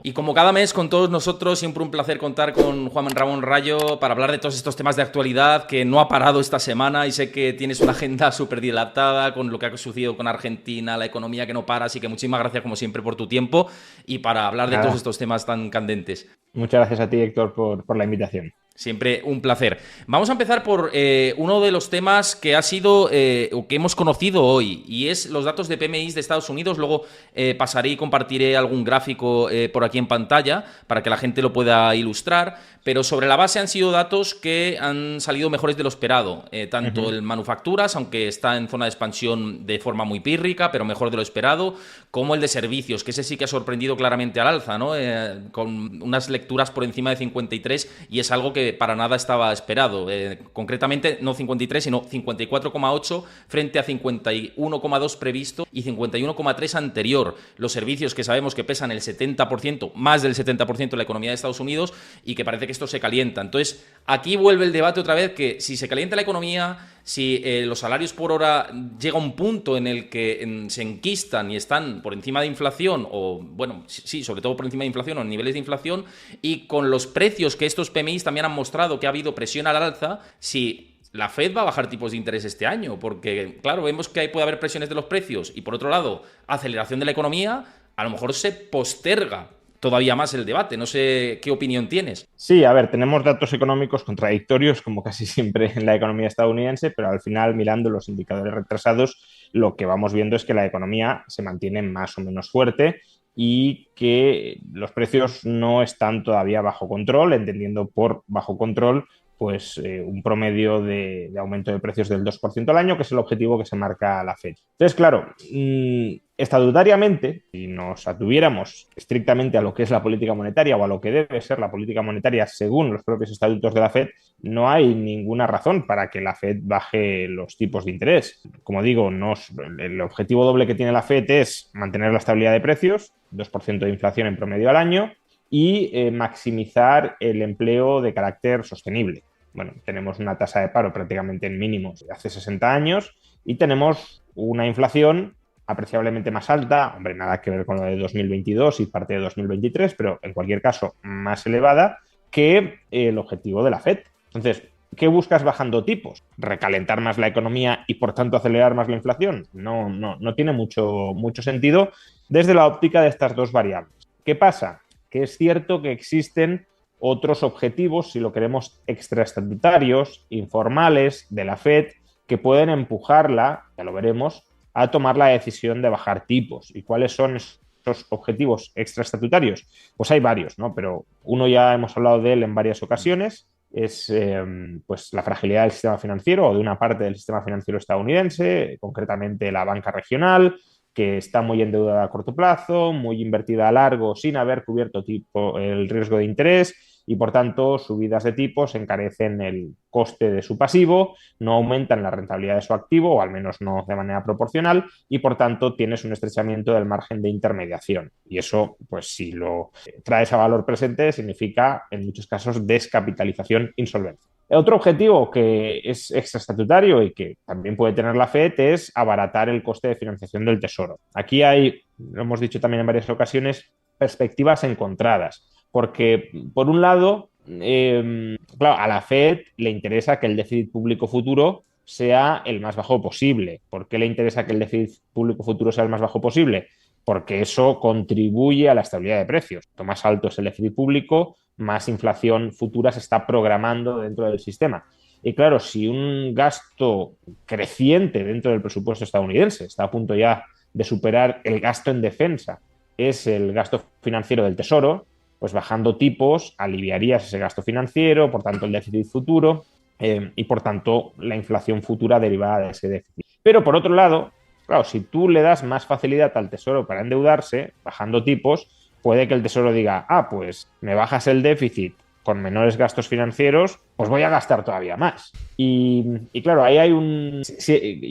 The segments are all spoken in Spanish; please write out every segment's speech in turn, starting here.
Y como cada mes con todos nosotros, siempre un placer contar con Juan Ramón Rayo para hablar de todos estos temas de actualidad que no ha parado esta semana, y sé que tienes una agenda súper dilatada con lo que ha sucedido con Argentina, la economía que no para, así que muchísimas gracias como siempre por tu tiempo y para hablar de todos Nada, estos temas tan candentes. muchas gracias a ti, Héctor, por la invitación. Siempre un placer. Vamos a empezar por uno de los temas que ha sido o que hemos conocido hoy, y es los datos de PMI de Estados Unidos. Luego pasaré y compartiré algún gráfico por aquí en pantalla para que la gente lo pueda ilustrar, pero sobre la base han sido datos que han salido mejores de lo esperado. Tanto el manufacturas, aunque está en zona de expansión de forma muy pírrica, pero mejor de lo esperado, como el de servicios, que ese sí que ha sorprendido claramente al alza, ¿no? Con unas lecturas por encima de 53, y es algo que para nada estaba esperado. Concretamente, no 53, sino 54,8 frente a 51,2 previsto y 51,3 anterior. Los servicios, que sabemos que pesan el 70%, más del 70% de la economía de Estados Unidos, y que parece que esto se calienta. Entonces, aquí vuelve el debate otra vez, que si se calienta la economía, si los salarios por hora llega a un punto en el que se enquistan y están por encima de inflación, o bueno, sí, sobre todo por encima de inflación o en niveles de inflación, y con los precios que estos PMIs también han mostrado que ha habido presión al alza, si la Fed va a bajar tipos de interés este año, porque claro, vemos que ahí puede haber presiones de los precios y por otro lado, aceleración de la economía, a lo mejor se posterga todavía más el debate. No sé qué opinión tienes. Sí, a ver, tenemos datos económicos contradictorios, como casi siempre en la economía estadounidense, pero al final, mirando los indicadores retrasados, lo que vamos viendo es que la economía se mantiene más o menos fuerte y que los precios no están todavía bajo control, entendiendo por bajo control pues un promedio de aumento de precios del 2% al año, que es el objetivo que se marca la Fed. Entonces, claro, estatutariamente, si nos atuviéramos estrictamente a lo que es la política monetaria o a lo que debe ser la política monetaria según los propios estatutos de la Fed, no hay ninguna razón para que la Fed baje los tipos de interés. Como digo, el objetivo doble que tiene la Fed es mantener la estabilidad de precios, 2% de inflación en promedio al año, y maximizar el empleo de carácter sostenible. Bueno, tenemos una tasa de paro prácticamente en mínimos de hace 60 años y tenemos una inflación apreciablemente más alta, hombre, nada que ver con lo de 2022 y parte de 2023, pero en cualquier caso más elevada que el objetivo de la Fed. Entonces, ¿qué buscas bajando tipos? ¿Recalentar más la economía y por tanto acelerar más la inflación? No tiene mucho sentido desde la óptica de estas dos variables. ¿Qué pasa? Que es cierto que existen otros objetivos, si lo queremos, extraestatutarios, informales, de la Fed, que pueden empujarla, ya lo veremos, a tomar la decisión de bajar tipos. ¿Y cuáles son esos objetivos extraestatutarios? Pues hay varios, ¿no? Pero uno ya hemos hablado de él en varias ocasiones, es pues la fragilidad del sistema financiero o de una parte del sistema financiero estadounidense, concretamente la banca regional, que está muy endeudada a corto plazo, muy invertida a largo, sin haber cubierto el riesgo de interés, y por tanto subidas de tipos encarecen el coste de su pasivo, no aumentan la rentabilidad de su activo, o al menos no de manera proporcional, y por tanto tienes un estrechamiento del margen de intermediación. Y eso, pues si lo traes a valor presente, significa en muchos casos descapitalización, insolvencia. Otro objetivo que es extraestatutario y que también puede tener la Fed es abaratar el coste de financiación del Tesoro. Aquí hay, lo hemos dicho también en varias ocasiones, perspectivas encontradas, porque por un lado, claro, a la Fed le interesa que el déficit público futuro sea el más bajo posible. ¿Por qué le interesa que el déficit público futuro sea el más bajo posible? Porque eso contribuye a la estabilidad de precios. Cuanto más alto es el déficit público, más inflación futura se está programando dentro del sistema. Y claro, si un gasto creciente dentro del presupuesto estadounidense está a punto ya de superar el gasto en defensa, es el gasto financiero del Tesoro, pues bajando tipos aliviarías ese gasto financiero, por tanto el déficit futuro y por tanto la inflación futura derivada de ese déficit. Pero por otro lado, claro, si tú le das más facilidad al Tesoro para endeudarse, bajando tipos, puede que el Tesoro diga, pues me bajas el déficit con menores gastos financieros, pues voy a gastar todavía más. Y claro, ahí hay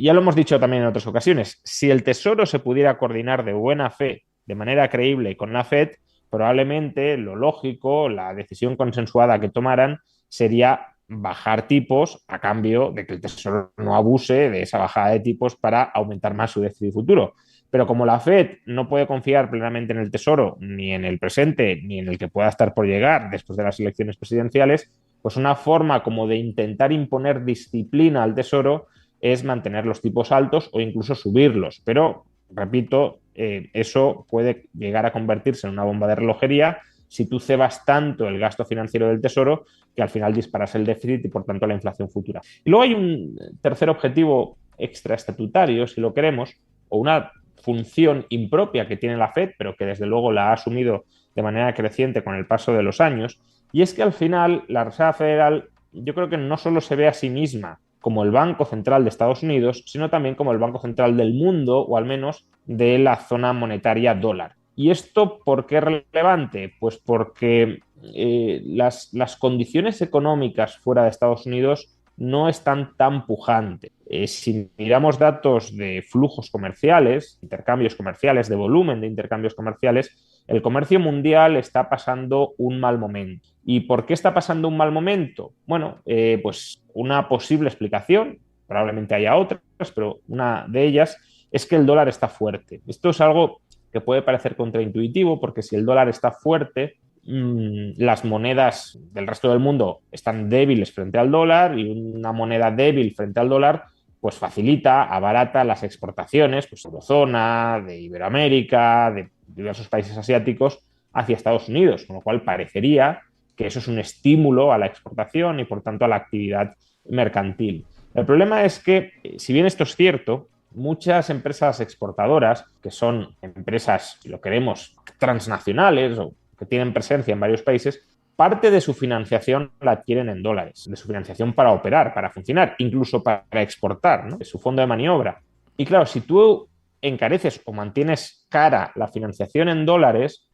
ya lo hemos dicho también en otras ocasiones, si el Tesoro se pudiera coordinar de buena fe, de manera creíble con la Fed, probablemente lo lógico, la decisión consensuada que tomaran sería bajar tipos a cambio de que el Tesoro no abuse de esa bajada de tipos para aumentar más su déficit futuro. Pero como la Fed no puede confiar plenamente en el Tesoro, ni en el presente, ni en el que pueda estar por llegar después de las elecciones presidenciales, pues una forma como de intentar imponer disciplina al Tesoro es mantener los tipos altos o incluso subirlos. Pero, repito, eso puede llegar a convertirse en una bomba de relojería si tú cebas tanto el gasto financiero del Tesoro que al final disparas el déficit y por tanto la inflación futura. Y luego hay un tercer objetivo extraestatutario, si lo queremos, o una función impropia que tiene la Fed, pero que desde luego la ha asumido de manera creciente con el paso de los años, y es que al final la Reserva Federal yo creo que no solo se ve a sí misma como el Banco Central de Estados Unidos, sino también como el Banco Central del mundo, o al menos de la zona monetaria dólar. ¿Y esto por qué es relevante? Pues porque las condiciones económicas fuera de Estados Unidos no están tan pujantes. Si miramos datos de flujos comerciales, intercambios comerciales, de volumen de intercambios comerciales, el comercio mundial está pasando un mal momento. ¿Y por qué está pasando un mal momento? Bueno, pues una posible explicación, probablemente haya otras, pero una de ellas es que el dólar está fuerte. Esto es algo que puede parecer contraintuitivo porque si el dólar está fuerte, las monedas del resto del mundo están débiles frente al dólar y una moneda débil frente al dólar pues facilita, abarata las exportaciones pues, de Eurozona, de Iberoamérica, de diversos países asiáticos hacia Estados Unidos, con lo cual parecería que eso es un estímulo a la exportación y por tanto a la actividad mercantil. El problema es que, si bien esto es cierto, muchas empresas exportadoras, que son empresas, si lo queremos, transnacionales o que tienen presencia en varios países, parte de su financiación la adquieren en dólares, de su financiación para operar, para funcionar, incluso para exportar, ¿no? De su fondo de maniobra. Y claro, si tú encareces o mantienes cara la financiación en dólares,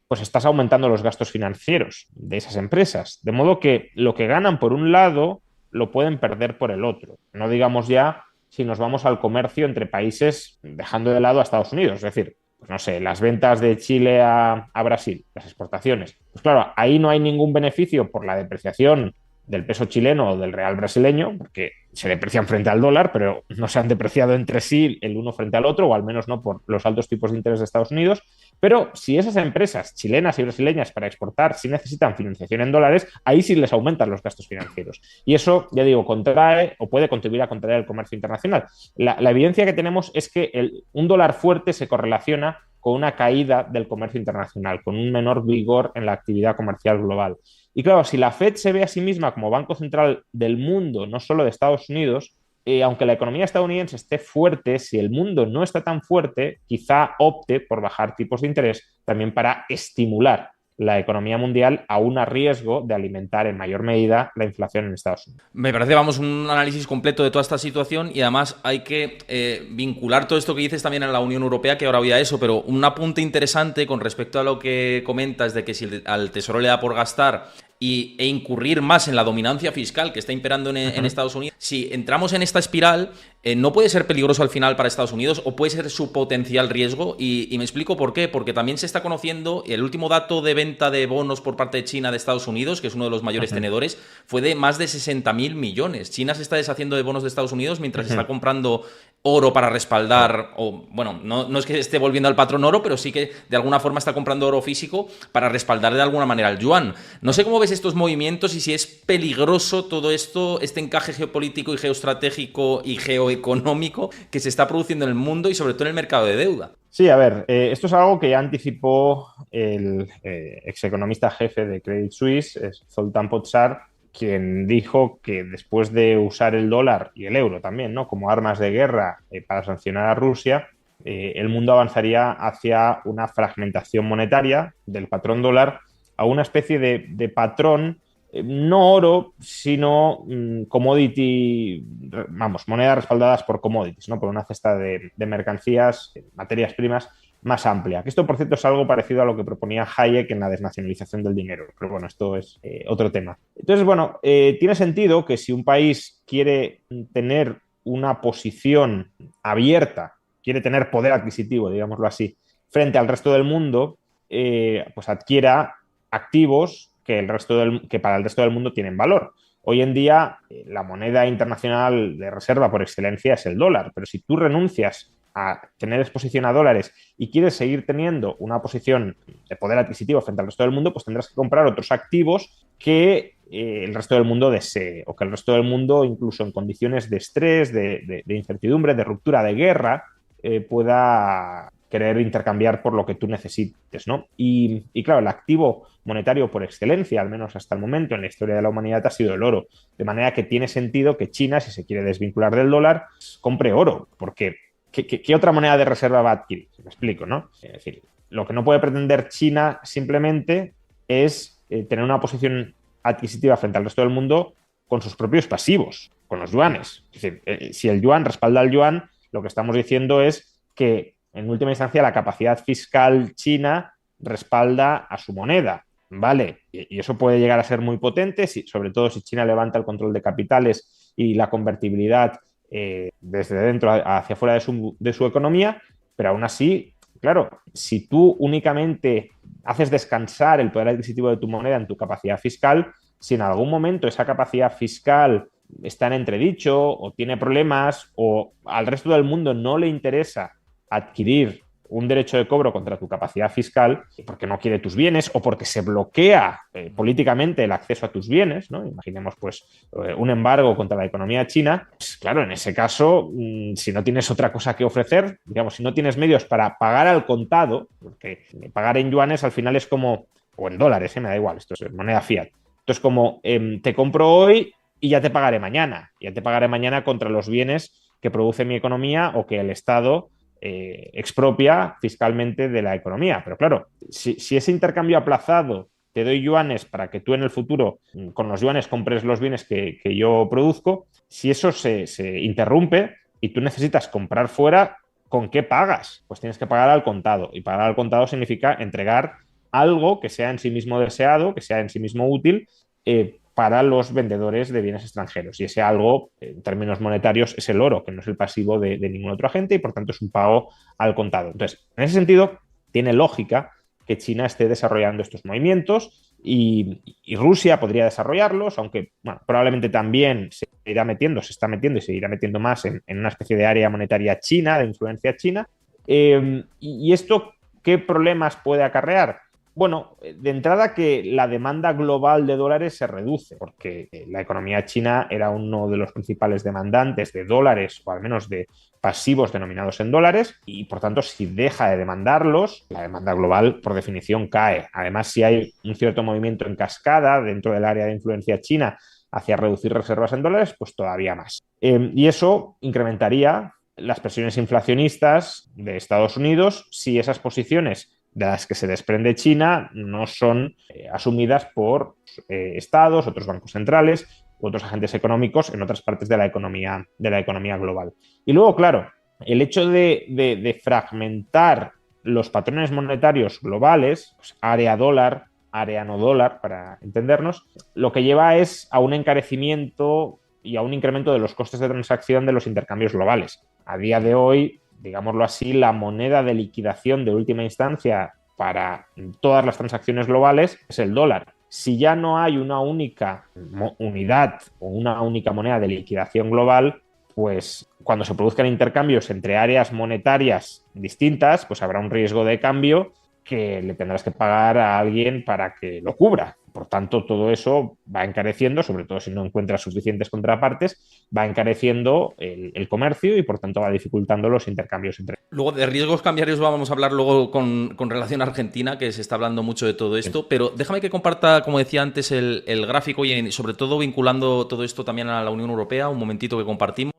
pues estás aumentando los gastos financieros de esas empresas. De modo que lo que ganan por un lado lo pueden perder por el otro. No digamos ya si nos vamos al comercio entre países dejando de lado a Estados Unidos. Es decir, pues no sé, las ventas de Chile a Brasil, las exportaciones. Pues claro, ahí no hay ningún beneficio por la depreciación del peso chileno o del real brasileño, porque se deprecian frente al dólar, pero no se han depreciado entre sí el uno frente al otro, o al menos no por los altos tipos de interés de Estados Unidos. Pero si esas empresas chilenas y brasileñas para exportar sí necesitan financiación en dólares, ahí sí les aumentan los gastos financieros. Y eso, ya digo, contrae o puede contribuir a contraer el comercio internacional. La evidencia que tenemos es que un dólar fuerte se correlaciona con una caída del comercio internacional, con un menor vigor en la actividad comercial global. Y claro, si la Fed se ve a sí misma como Banco Central del mundo, no solo de Estados Unidos, aunque la economía estadounidense esté fuerte, si el mundo no está tan fuerte, quizá opte por bajar tipos de interés también para estimular la economía mundial, aún a riesgo de alimentar en mayor medida la inflación en Estados Unidos. Me parece, vamos, un análisis completo de toda esta situación y además hay que vincular todo esto que dices también a la Unión Europea, que ahora voy a eso, pero un apunte interesante con respecto a lo que comentas de que si al Tesoro le da por gastar e incurrir más en la dominancia fiscal que está imperando en Estados Unidos, si entramos en esta espiral, no puede ser peligroso al final para Estados Unidos o puede ser su potencial riesgo y me explico por qué, porque también se está conociendo el último dato de venta de bonos por parte de China de Estados Unidos, que es uno de los mayores tenedores, fue de más de 60.000 millones. China se está deshaciendo de bonos de Estados Unidos mientras está comprando oro para respaldar, o bueno, no es que esté volviendo al patrón oro, pero sí que de alguna forma está comprando oro físico para respaldar de alguna manera el yuan. No sé cómo ves estos movimientos y si es peligroso todo esto, este encaje geopolítico y geoestratégico y geoeconómico que se está produciendo en el mundo y sobre todo en el mercado de deuda. Sí, a ver, esto es algo que ya anticipó el execonomista jefe de Credit Suisse, Zoltán Pozsar, quien dijo que después de usar el dólar y el euro también, ¿no?, como armas de guerra para sancionar a Rusia, el mundo avanzaría hacia una fragmentación monetaria del patrón dólar a una especie de patrón, no oro, sino commodity, vamos, monedas respaldadas por commodities, ¿no?, por una cesta de mercancías, materias primas más amplia. Que esto, por cierto, es algo parecido a lo que proponía Hayek en la desnacionalización del dinero. Pero bueno, esto es otro tema. Entonces, bueno, tiene sentido que si un país quiere tener una posición abierta, quiere tener poder adquisitivo, digámoslo así, frente al resto del mundo, pues adquiera activos que para el resto del mundo tienen valor. Hoy en día, la moneda internacional de reserva por excelencia es el dólar, pero si tú renuncias a tener exposición a dólares y quieres seguir teniendo una posición de poder adquisitivo frente al resto del mundo, pues tendrás que comprar otros activos que el resto del mundo desee, o que el resto del mundo, incluso en condiciones de estrés, de incertidumbre, de ruptura, de guerra, pueda querer intercambiar por lo que tú necesites, ¿no? Y claro, el activo monetario por excelencia, al menos hasta el momento en la historia de la humanidad, ha sido el oro. De manera que tiene sentido que China, si se quiere desvincular del dólar, compre oro, porque ¿qué otra moneda de reserva va a adquirir? Me explico, ¿no? Es decir, lo que no puede pretender China simplemente es tener una posición adquisitiva frente al resto del mundo con sus propios pasivos, con los yuanes. Es decir, si el yuan respalda al yuan, lo que estamos diciendo es que, en última instancia, la capacidad fiscal china respalda a su moneda, ¿vale? Y eso puede llegar a ser muy potente, sobre todo si China levanta el control de capitales y la convertibilidad desde dentro hacia fuera de su economía, pero aún así, claro, si tú únicamente haces descansar el poder adquisitivo de tu moneda en tu capacidad fiscal, si en algún momento esa capacidad fiscal está en entredicho o tiene problemas o al resto del mundo no le interesa adquirir un derecho de cobro contra tu capacidad fiscal porque no quiere tus bienes o porque se bloquea políticamente el acceso a tus bienes, ¿no? Imaginemos pues un embargo contra la economía china, pues claro, en ese caso, si no tienes otra cosa que ofrecer, digamos, si no tienes medios para pagar al contado, porque pagar en yuanes al final es como, o en dólares, me da igual, esto es moneda fiat. Entonces, como te compro hoy y ya te pagaré mañana. Ya te pagaré mañana contra los bienes que produce mi economía o que el Estado expropia fiscalmente de la economía. Pero claro, si ese intercambio aplazado te doy yuanes para que tú en el futuro con los yuanes compres los bienes que yo produzco, si eso se interrumpe y tú necesitas comprar fuera, ¿con qué pagas? Pues tienes que pagar al contado. Y pagar al contado significa entregar algo que sea en sí mismo deseado, que sea en sí mismo útil para los vendedores de bienes extranjeros. Y ese algo, en términos monetarios, es el oro, que no es el pasivo de ningún otro agente y por tanto es un pago al contado. Entonces, en ese sentido, tiene lógica que China esté desarrollando estos movimientos y Rusia podría desarrollarlos, aunque bueno, probablemente también se está metiendo y se irá metiendo más en una especie de área monetaria china, de influencia china. ¿Y esto qué problemas puede acarrear? Bueno, de entrada que la demanda global de dólares se reduce, porque la economía china era uno de los principales demandantes de dólares, o al menos de pasivos denominados en dólares, y por tanto, si deja de demandarlos, la demanda global, por definición, cae. Además, si hay un cierto movimiento en cascada dentro del área de influencia china hacia reducir reservas en dólares, pues todavía más. Y eso incrementaría las presiones inflacionistas de Estados Unidos si esas posiciones de las que se desprende China no son asumidas por estados, otros bancos centrales u otros agentes económicos en otras partes de la economía global. Y luego, claro, el hecho de fragmentar los patrones monetarios globales, pues área dólar, área no dólar, para entendernos, lo que lleva es a un encarecimiento y a un incremento de los costes de transacción de los intercambios globales. A día de hoy, digámoslo así, la moneda de liquidación de última instancia para todas las transacciones globales es el dólar. Si ya no hay una única unidad o una única moneda de liquidación global, pues cuando se produzcan intercambios entre áreas monetarias distintas, pues habrá un riesgo de cambio que le tendrás que pagar a alguien para que lo cubra. Por tanto, todo eso va encareciendo, sobre todo si no encuentras suficientes contrapartes, va encareciendo el comercio y por tanto va dificultando los intercambios entre. Luego, de riesgos cambiarios vamos a hablar luego con relación a Argentina, que se está hablando mucho de todo esto, sí. Pero déjame que comparta, como decía antes, el gráfico y sobre todo vinculando todo esto también a la Unión Europea, un momentito que compartimos.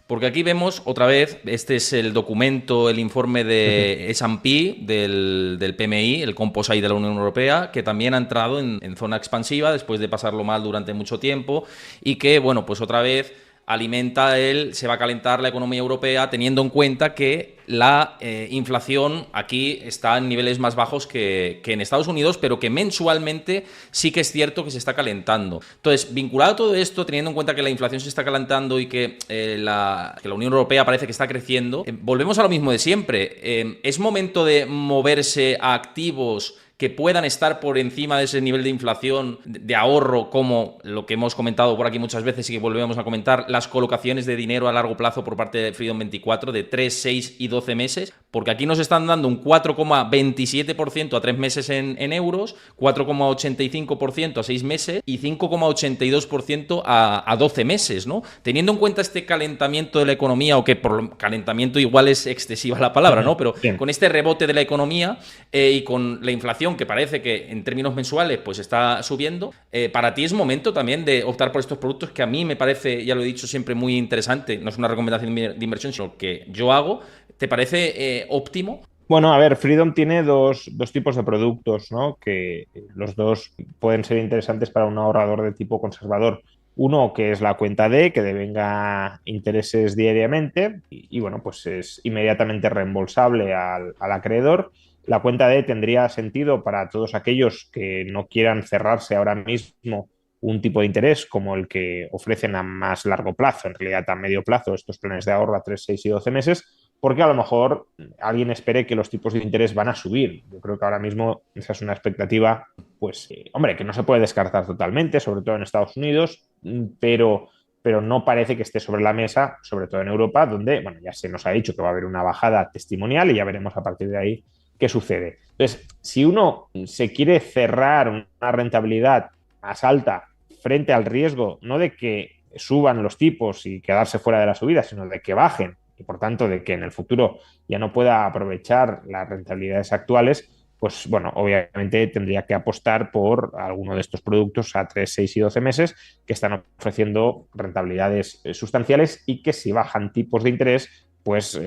Porque aquí vemos otra vez, este es el documento, el informe de S&P del PMI, el Composite de la Unión Europea, que también ha entrado en zona expansiva después de pasarlo mal durante mucho tiempo y que, bueno, pues otra vez alimenta se va a calentar la economía europea teniendo en cuenta que la inflación aquí está en niveles más bajos que en Estados Unidos, pero que mensualmente sí que es cierto que se está calentando. Entonces, vinculado a todo esto, teniendo en cuenta que la inflación se está calentando y que la Unión Europea parece que está creciendo, volvemos a lo mismo de siempre. ¿Es momento de moverse a activos que puedan estar por encima de ese nivel de inflación, de ahorro, como lo que hemos comentado por aquí muchas veces y que volvemos a comentar, las colocaciones de dinero a largo plazo por parte de Freedom 24 de 3, 6 y 12 meses? Porque aquí nos están dando un 4,27% a 3 meses en euros, 4,85% a 6 meses y 5,82% a 12 meses, ¿no? Teniendo en cuenta este calentamiento de la economía, o que por calentamiento igual es excesiva la palabra, ¿no? Pero Bien. con este rebote de la economía y con la inflación que parece que en términos mensuales pues está subiendo, para ti es momento también de optar por estos productos que a mí me parece, ya lo he dicho siempre, muy interesante. No es una recomendación de inversión, sino que yo hago. ¿Te parece óptimo? Bueno, a ver, Freedom tiene dos tipos de productos, ¿no? Que los dos pueden ser interesantes para un ahorrador de tipo conservador. Uno que es la cuenta D, que devenga intereses diariamente bueno, pues es inmediatamente reembolsable al acreedor. La cuenta D tendría sentido para todos aquellos que no quieran cerrarse ahora mismo un tipo de interés como el que ofrecen a más largo plazo, en realidad a medio plazo, estos planes de ahorro a 3, 6 y 12 meses, porque a lo mejor alguien espere que los tipos de interés van a subir. Yo creo que ahora mismo esa es una expectativa, pues, hombre, que no se puede descartar totalmente, sobre todo en Estados Unidos, pero no parece que esté sobre la mesa, sobre todo en Europa, donde, bueno, ya se nos ha dicho que va a haber una bajada testimonial y ya veremos a partir de ahí qué sucede. Entonces, si uno se quiere cerrar una rentabilidad más alta frente al riesgo, no de que suban los tipos y quedarse fuera de la subida, sino de que bajen y por tanto de que en el futuro ya no pueda aprovechar las rentabilidades actuales, pues bueno, obviamente tendría que apostar por alguno de estos productos a 3, 6 y 12 meses que están ofreciendo rentabilidades sustanciales y que si bajan tipos de interés, pues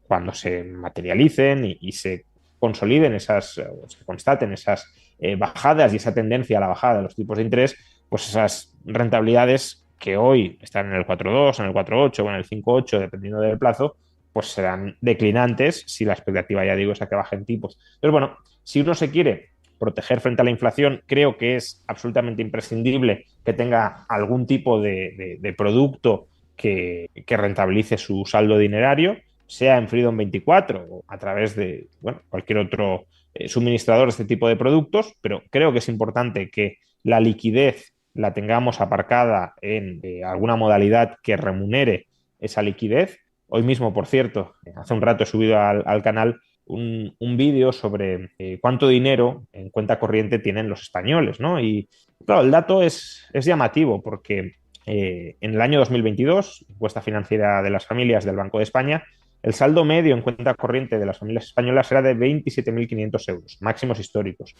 cuando se materialicen y se consoliden esas, o se constaten esas bajadas y esa tendencia a la bajada de los tipos de interés, pues esas rentabilidades que hoy están en el 4,2, en el 4,8 o en el 5,8, dependiendo del plazo, pues serán declinantes si la expectativa, ya digo, es a que bajen tipos. Entonces, bueno, si uno se quiere proteger frente a la inflación, creo que es absolutamente imprescindible que tenga algún tipo de producto que rentabilice su saldo dinerario, sea en Freedom 24 o a través de bueno, cualquier otro suministrador de este tipo de productos, pero creo que es importante que la liquidez la tengamos aparcada en alguna modalidad que remunere esa liquidez. Hoy mismo, por cierto, hace un rato he subido al canal un vídeo sobre cuánto dinero en cuenta corriente tienen los españoles, ¿no? Y claro, el dato es llamativo porque en el año 2022, encuesta financiera de las familias del Banco de España, el saldo medio en cuenta corriente de las familias españolas era de 27.500 euros, máximos históricos.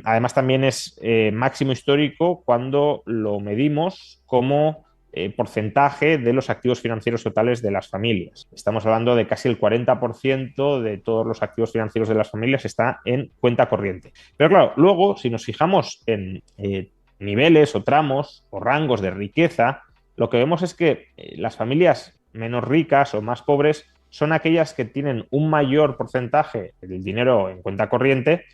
Además, también es máximo histórico cuando lo medimos como porcentaje de los activos financieros totales de las familias. Estamos hablando de casi el 40% de todos los activos financieros de las familias está en cuenta corriente. Pero claro, luego, si nos fijamos en niveles o tramos o rangos de riqueza, lo que vemos es que las familias menos ricas o más pobres son aquellas que tienen un mayor porcentaje del dinero en cuenta corriente,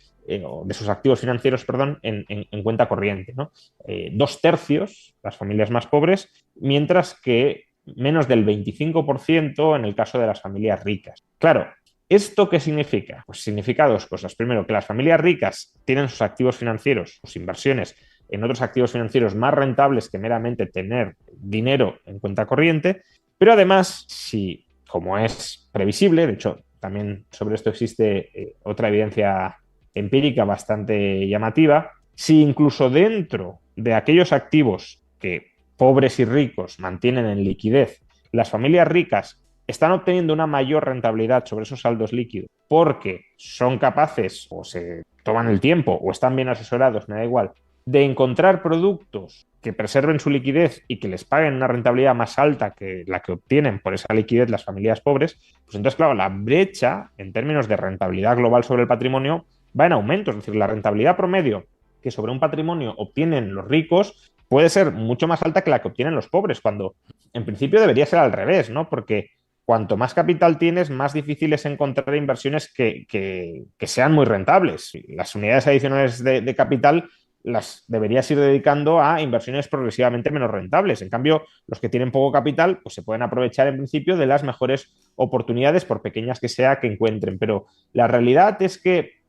o de sus activos financieros, perdón, en cuenta corriente, ¿no? 2/3 las familias más pobres, mientras que menos del 25% en el caso de las familias ricas. Claro, ¿esto qué significa? Pues significa dos cosas. Primero, que las familias ricas tienen sus activos financieros, sus inversiones, en otros activos financieros más rentables que meramente tener dinero en cuenta corriente, pero además, si como es previsible, de hecho, también sobre esto existe otra evidencia empírica bastante llamativa, si incluso dentro de aquellos activos que pobres y ricos mantienen en liquidez, las familias ricas están obteniendo una mayor rentabilidad sobre esos saldos líquidos porque son capaces o se toman el tiempo o están bien asesorados, me da igual, de encontrar productos que preserven su liquidez y que les paguen una rentabilidad más alta que la que obtienen por esa liquidez las familias pobres, pues entonces, claro, la brecha en términos de rentabilidad global sobre el patrimonio va en aumento. Es decir, la rentabilidad promedio que sobre un patrimonio obtienen los ricos puede ser mucho más alta que la que obtienen los pobres, cuando en principio debería ser al revés, ¿no? Porque cuanto más capital tienes, más difícil es encontrar inversiones que sean muy rentables. Las unidades adicionales de capital las deberías ir dedicando a inversiones progresivamente menos rentables. En cambio, los que tienen poco capital, pues se pueden aprovechar en principio de las mejores oportunidades, por pequeñas que sea, que encuentren. Pero la realidad es que,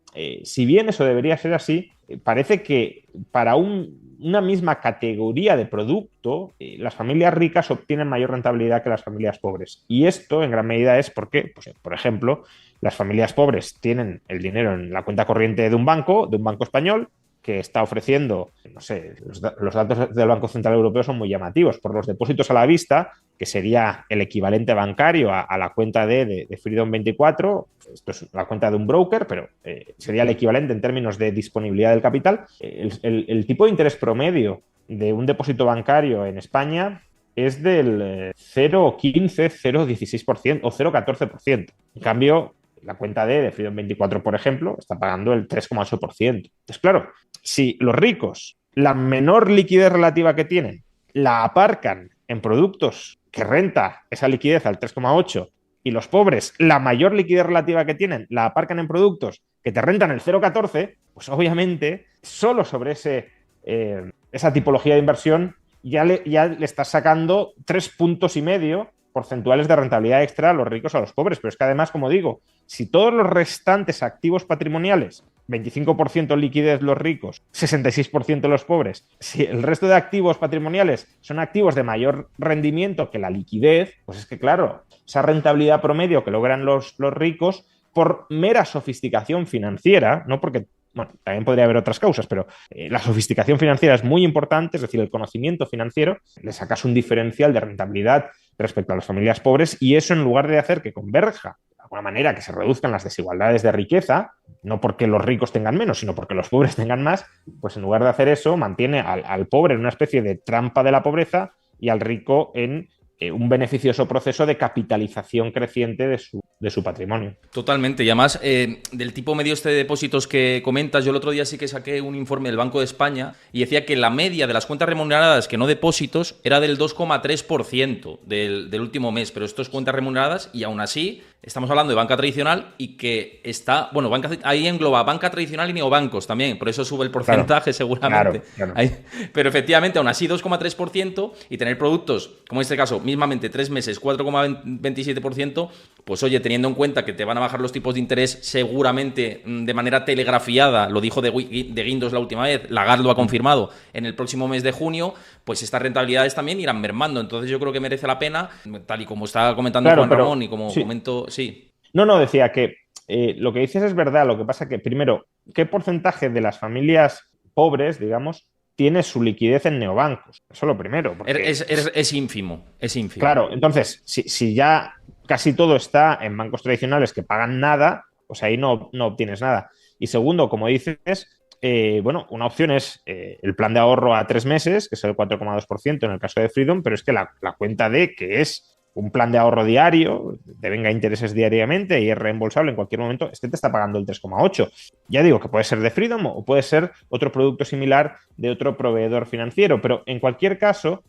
si bien eso debería ser así, parece que para una misma categoría de producto, las familias ricas obtienen mayor rentabilidad que las familias pobres. Y esto en gran medida es porque, pues, por ejemplo, las familias pobres tienen el dinero en la cuenta corriente de un banco español, que está ofreciendo, no sé, los datos del Banco Central Europeo son muy llamativos, por los depósitos a la vista, que sería el equivalente bancario a la cuenta de Freedom 24, esto es la cuenta de un broker, pero sería el equivalente en términos de disponibilidad del capital. El tipo de interés promedio de un depósito bancario en España es del 0,15, 0,16% o 0,14%. En cambio, la cuenta de Freedom 24, por ejemplo, está pagando el 3,8%. Entonces, claro, si los ricos, la menor liquidez relativa que tienen, la aparcan en productos que renta esa liquidez al 3,8%, y los pobres, la mayor liquidez relativa que tienen, la aparcan en productos que te rentan el 0,14%, pues obviamente solo sobre esa tipología de inversión ya le estás sacando 3,5 puntos porcentuales de rentabilidad extra a los ricos a los pobres. Pero es que además, como digo, si todos los restantes activos patrimoniales, 25% liquidez los ricos, 66% los pobres, si el resto de activos patrimoniales son activos de mayor rendimiento que la liquidez, pues es que claro, esa rentabilidad promedio que logran los ricos por mera sofisticación financiera, no porque, bueno, también podría haber otras causas, pero la sofisticación financiera es muy importante, es decir, el conocimiento financiero, le sacas un diferencial de rentabilidad respecto a las familias pobres, y eso, en lugar de hacer que converja de alguna manera, que se reduzcan las desigualdades de riqueza, no porque los ricos tengan menos, sino porque los pobres tengan más, pues en lugar de hacer eso, mantiene al pobre en una especie de trampa de la pobreza y al rico en un beneficioso proceso de capitalización creciente de su patrimonio. Totalmente. Y además, del tipo medio de depósitos que comentas, yo el otro día sí que saqué un informe del Banco de España y decía que la media de las cuentas remuneradas, que no depósitos, era del 2,3% del último mes. Pero esto es cuentas remuneradas, y aún así estamos hablando de banca tradicional, y que está, bueno, ahí engloba banca tradicional y neobancos también, por eso sube el porcentaje, claro, seguramente. Claro. Pero efectivamente, aún así 2,3%, y tener productos, como en este caso, mismamente 3 meses, 4,27%, pues oye, teniendo en cuenta que te van a bajar los tipos de interés seguramente de manera telegrafiada, lo dijo de Guindos la última vez, Lagarde lo ha confirmado, en el próximo mes de junio, pues estas rentabilidades también irán mermando. Entonces yo creo que merece la pena, tal y como está comentando, claro, Juan Ramón, y como sí comento, sí. No, decía que lo que dices es verdad. Lo que pasa que, primero, ¿qué porcentaje de las familias pobres, digamos, tiene su liquidez en neobancos? Eso lo primero. Es ínfimo, es ínfimo. Claro, entonces, si ya casi todo está en bancos tradicionales que pagan nada, pues ahí no obtienes nada. Y segundo, como dices, bueno, una opción es el plan de ahorro a 3 meses, que es el 4,2% en el caso de Freedom, pero es que la cuenta D, que es un plan de ahorro diario, te venga intereses diariamente y es reembolsable en cualquier momento, te está pagando el 3,8%. Ya digo que puede ser de Freedom o puede ser otro producto similar de otro proveedor financiero, pero en cualquier caso,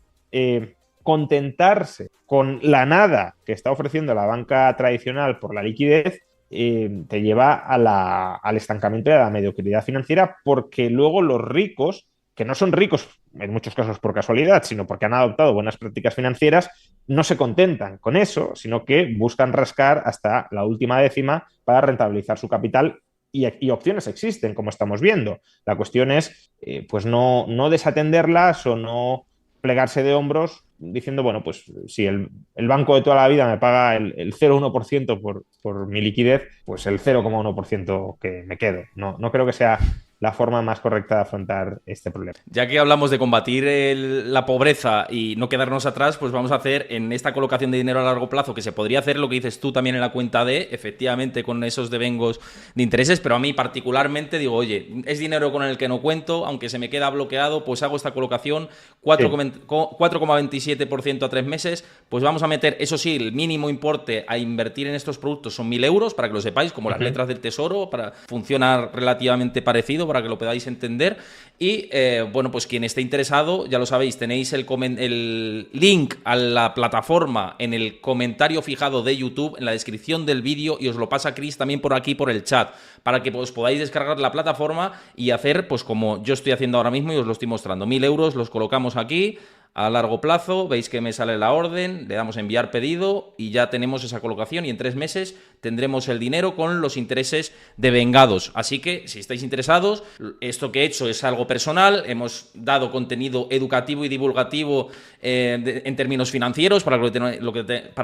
contentarse con la nada que está ofreciendo la banca tradicional por la liquidez te lleva al estancamiento y a la mediocridad financiera, porque luego los ricos, que no son ricos en muchos casos por casualidad, sino porque han adoptado buenas prácticas financieras, no se contentan con eso, sino que buscan rascar hasta la última décima para rentabilizar su capital, y opciones existen, como estamos viendo. La cuestión es pues no desatenderlas o no plegarse de hombros diciendo, bueno, pues si el banco de toda la vida me paga el 0,1% por mi liquidez, pues el 0,1% que me quedo. No creo que sea la forma más correcta de afrontar este problema. Ya que hablamos de combatir la pobreza y no quedarnos atrás, pues vamos a hacer en esta colocación de dinero a largo plazo, que se podría hacer lo que dices tú también en la cuenta D, efectivamente con esos devengos de intereses, pero a mí particularmente digo, oye, es dinero con el que no cuento, aunque se me queda bloqueado, pues hago esta colocación, 4,27% a 3 meses, pues vamos a meter, eso sí, el mínimo importe a invertir en estos productos son 1.000 euros, para que lo sepáis, como las letras del tesoro, funciona relativamente parecido, para que lo podáis entender. Y bueno, pues quien esté interesado, ya lo sabéis, tenéis el link a la plataforma en el comentario fijado de YouTube, en la descripción del vídeo, y os lo pasa Chris también por aquí, por el chat, para que os podáis descargar la plataforma y hacer, pues como yo estoy haciendo ahora mismo y os lo estoy mostrando. 1.000 euros los colocamos aquí a largo plazo, veis que me sale la orden, le damos a enviar pedido y ya tenemos esa colocación, y en 3 meses tendremos el dinero con los intereses devengados. Así que si estáis interesados, esto que he hecho es algo personal, hemos dado contenido educativo y divulgativo en términos financieros para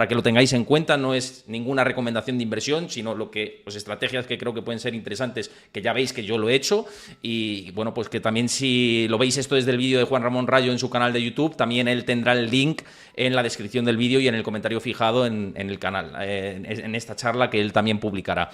que lo tengáis en cuenta. No es ninguna recomendación de inversión, sino pues estrategias que creo que pueden ser interesantes, que ya veis que yo lo he hecho. Y bueno, pues que también, si lo veis esto desde el vídeo de Juan Ramón Rayo en su canal de YouTube, también él tendrá el link en la descripción del vídeo y en el comentario fijado en el canal, en esta charla que él también publicará.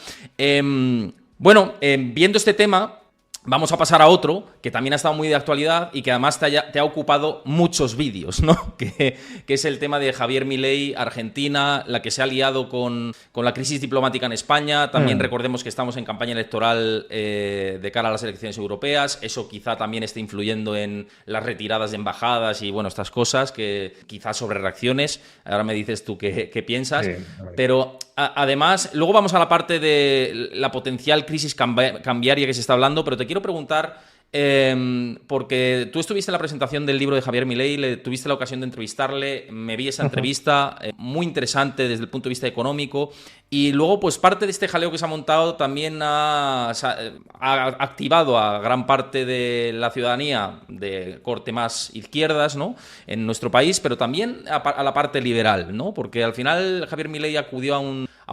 Bueno, viendo este tema, vamos a pasar a otro que también ha estado muy de actualidad y que además te ha ocupado muchos vídeos, ¿no? Que es el tema de Javier Milei, Argentina, la que se ha liado con la crisis diplomática en España. También recordemos que estamos en campaña electoral de cara a las elecciones europeas. Eso quizá también esté influyendo en las retiradas de embajadas y, bueno, estas cosas, que quizás sobre reacciones. Ahora me dices tú qué piensas. Sí, pero además, luego vamos a la parte de la potencial crisis cambiaria que se está hablando, pero te quiero preguntar, porque tú estuviste en la presentación del libro de Javier Milei, tuviste la ocasión de entrevistarle, me vi esa entrevista, muy interesante desde el punto de vista económico, y luego pues parte de este jaleo que se ha montado también ha activado a gran parte de la ciudadanía de corte más izquierdas, ¿no?, en nuestro país, pero también a la parte liberal, ¿no?, porque al final Javier Milei acudió a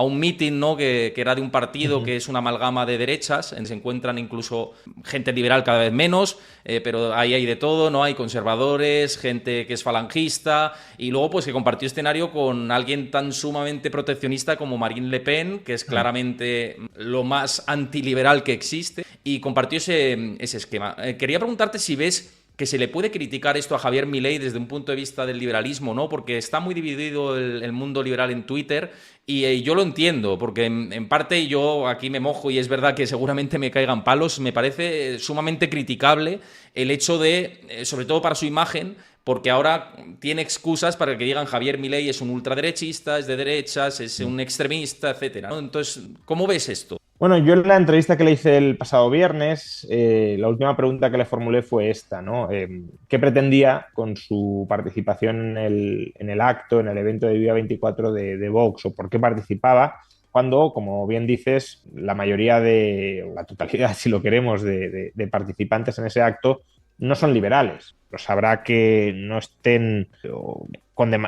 un meeting, ¿no?, que era de un partido que es una amalgama de derechas, se encuentran incluso gente liberal cada vez menos, pero ahí hay de todo, ¿no? Hay conservadores, gente que es falangista, y luego pues que compartió escenario con alguien tan sumamente proteccionista como Marine Le Pen, que es claramente lo más antiliberal que existe, y compartió ese esquema. Quería preguntarte si ves que se le puede criticar esto a Javier Milei desde un punto de vista del liberalismo, ¿no? Porque está muy dividido el mundo liberal en Twitter, y yo lo entiendo, porque en parte yo aquí me mojo y es verdad que seguramente me caigan palos. Me parece sumamente criticable el hecho de, sobre todo para su imagen, porque ahora tiene excusas para que digan Javier Milei es un ultraderechista, es de derechas, es un extremista, etcétera, ¿no? Entonces, ¿cómo ves esto? Bueno, yo en la entrevista que le hice el pasado viernes, la última pregunta que le formulé fue esta, ¿no? ¿Qué pretendía con su participación en el acto, en el evento de Viva 24 de Vox, o por qué participaba, cuando, como bien dices, la mayoría o la totalidad, si lo queremos, de participantes en ese acto no son liberales? Pues habrá que no estén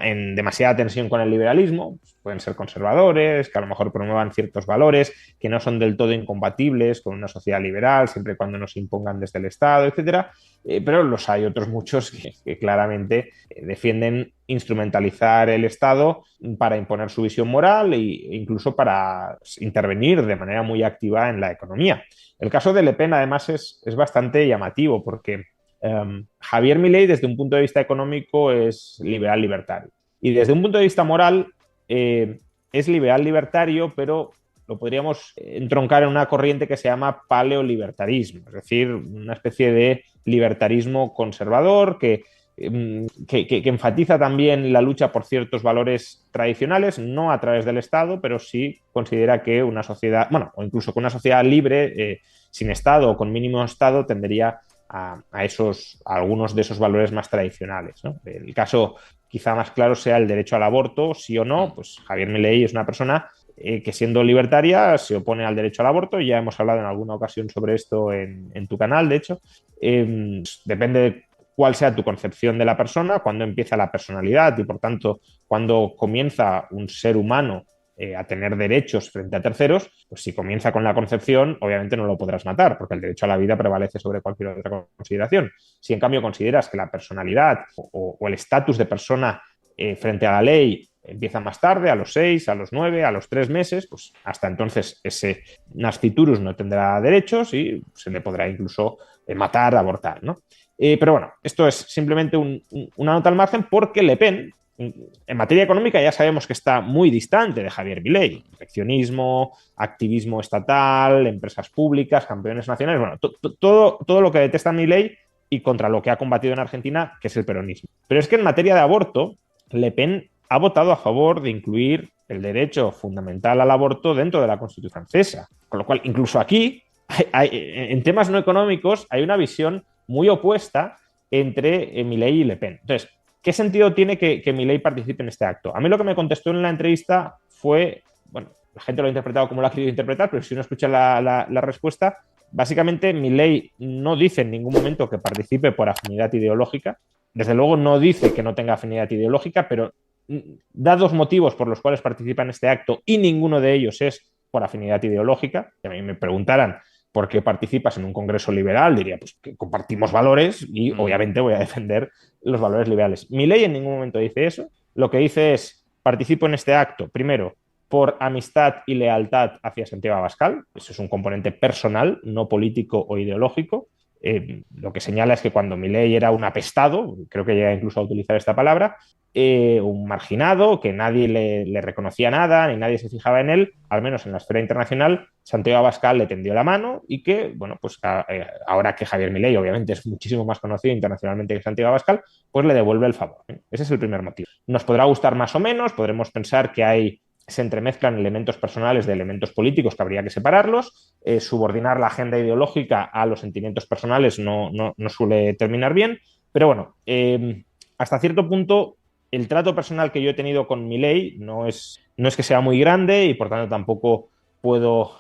en demasiada tensión con el liberalismo, pues pueden ser conservadores, que a lo mejor promuevan ciertos valores que no son del todo incompatibles con una sociedad liberal, siempre y cuando no se impongan desde el Estado, etcétera. Pero los hay otros muchos que claramente defienden instrumentalizar el Estado para imponer su visión moral e incluso para intervenir de manera muy activa en la economía. El caso de Le Pen, además, es bastante llamativo, porque Javier Milei, desde un punto de vista económico, es liberal libertario, y desde un punto de vista moral es liberal libertario, pero lo podríamos entroncar en una corriente que se llama paleolibertarismo, es decir, una especie de libertarismo conservador que enfatiza también la lucha por ciertos valores tradicionales, no a través del Estado, pero sí considera que una sociedad, bueno, o incluso que una sociedad libre, sin Estado o con mínimo Estado, tendería a algunos de esos valores más tradicionales, ¿no? El caso quizá más claro sea el derecho al aborto, sí o no. Pues Javier Milei es una persona que, siendo libertaria, se opone al derecho al aborto. Ya hemos hablado en alguna ocasión sobre esto en tu canal, de hecho. Depende de cuál sea tu concepción de la persona, cuándo empieza la personalidad y, por tanto, cuándo comienza un ser humano a tener derechos frente a terceros. Pues si comienza con la concepción, obviamente no lo podrás matar, porque el derecho a la vida prevalece sobre cualquier otra consideración. Si en cambio consideras que la personalidad o el estatus de persona frente a la ley empieza más tarde, a los 6, a los 9, a los 3 meses, pues hasta entonces ese nasciturus no tendrá derechos y se le podrá incluso matar, abortar, ¿no? Pero bueno, esto es simplemente una nota al margen, porque Le Pen En materia económica ya sabemos que está muy distante de Javier Milei. Proteccionismo, activismo estatal, empresas públicas, campeones nacionales, bueno, todo lo que detesta Milei y contra lo que ha combatido en Argentina, que es el peronismo. Pero es que en materia de aborto, Le Pen ha votado a favor de incluir el derecho fundamental al aborto dentro de la Constitución francesa. Con lo cual, incluso aquí, en temas no económicos, hay una visión muy opuesta entre Milei y Le Pen. Entonces, ¿qué sentido tiene que Milei participe en este acto? A mí lo que me contestó en la entrevista fue, bueno, la gente lo ha interpretado como lo ha querido interpretar, pero si uno escucha la respuesta, básicamente Milei no dice en ningún momento que participe por afinidad ideológica. Desde luego no dice que no tenga afinidad ideológica, pero da dos motivos por los cuales participa en este acto y ninguno de ellos es por afinidad ideológica. Si a mí me preguntaran por qué participas en un congreso liberal, diría pues que compartimos valores y obviamente voy a defender los valores liberales. Milei en ningún momento dice eso. Lo que dice es, participo en este acto, primero, por amistad y lealtad hacia Santiago Abascal. Eso es un componente personal, no político o ideológico. Lo que señala es que cuando Milei era un apestado, creo que llega incluso a utilizar esta palabra, un marginado, que nadie le reconocía nada, ni nadie se fijaba en él, al menos en la esfera internacional, Santiago Abascal le tendió la mano y que, bueno, pues ahora que Javier Milei obviamente es muchísimo más conocido internacionalmente que Santiago Abascal, pues le devuelve el favor. Ese es el primer motivo. Nos podrá gustar más o menos, podremos pensar que se entremezclan elementos personales de elementos políticos que habría que separarlos. Subordinar la agenda ideológica a los sentimientos personales no suele terminar bien, pero bueno, hasta cierto punto el trato personal que yo he tenido con Milei no es que sea muy grande y por tanto tampoco puedo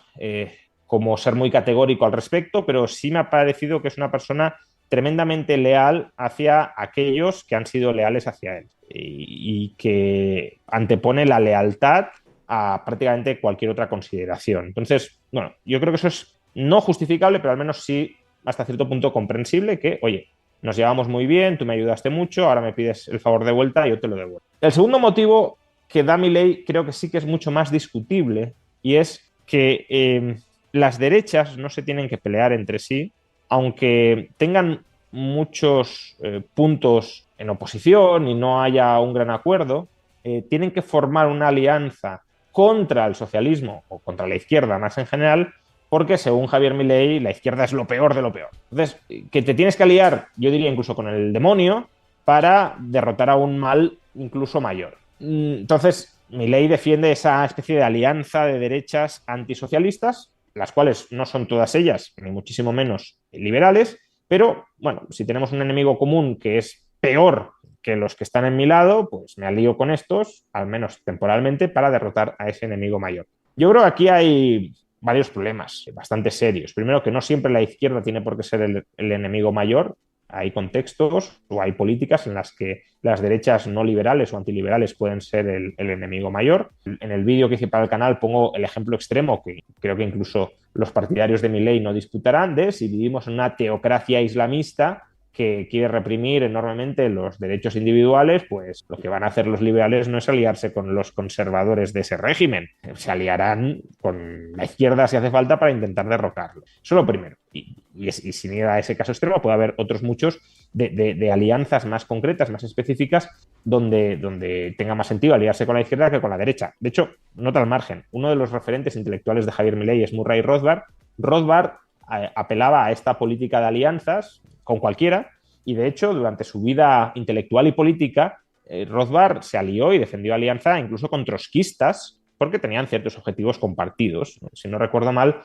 como ser muy categórico al respecto, pero sí me ha parecido que es una persona tremendamente leal hacia aquellos que han sido leales hacia él y que antepone la lealtad a prácticamente cualquier otra consideración. Entonces, bueno, yo creo que eso es no justificable, pero al menos sí hasta cierto punto comprensible que, oye, nos llevamos muy bien, tú me ayudaste mucho, ahora me pides el favor de vuelta y yo te lo devuelvo. El segundo motivo que da Milei creo que sí que es mucho más discutible y es que las derechas no se tienen que pelear entre sí, aunque tengan muchos puntos en oposición y no haya un gran acuerdo, tienen que formar una alianza contra el socialismo o contra la izquierda más en general, porque según Javier Milei la izquierda es lo peor de lo peor. Entonces, que te tienes que aliar, yo diría incluso con el demonio, para derrotar a un mal incluso mayor. Entonces, Milei defiende esa especie de alianza de derechas antisocialistas, las cuales no son todas ellas, ni muchísimo menos liberales, pero bueno, si tenemos un enemigo común que es peor que los que están en mi lado, pues me alío con estos, al menos temporalmente, para derrotar a ese enemigo mayor. Yo creo que aquí hay varios problemas bastante serios. Primero, que no siempre la izquierda tiene por qué ser el enemigo mayor. Hay contextos o hay políticas en las que las derechas no liberales o antiliberales pueden ser el enemigo mayor. En el vídeo que hice para el canal pongo el ejemplo extremo que creo que incluso los partidarios de Milei no disputarán de si vivimos en una teocracia islamista que quiere reprimir enormemente los derechos individuales, pues lo que van a hacer los liberales no es aliarse con los conservadores de ese régimen, se aliarán con la izquierda si hace falta para intentar derrocarlo. Eso es lo primero. Y sin ir a ese caso extremo, puede haber otros muchos de alianzas más concretas, más específicas, donde tenga más sentido aliarse con la izquierda que con la derecha. De hecho, nota al margen, uno de los referentes intelectuales de Javier Milei es Murray Rothbard. Rothbard apelaba a esta política de alianzas con cualquiera y de hecho durante su vida intelectual y política Rothbard se alió y defendió alianza incluso con trotskistas porque tenían ciertos objetivos compartidos. Si no recuerdo mal,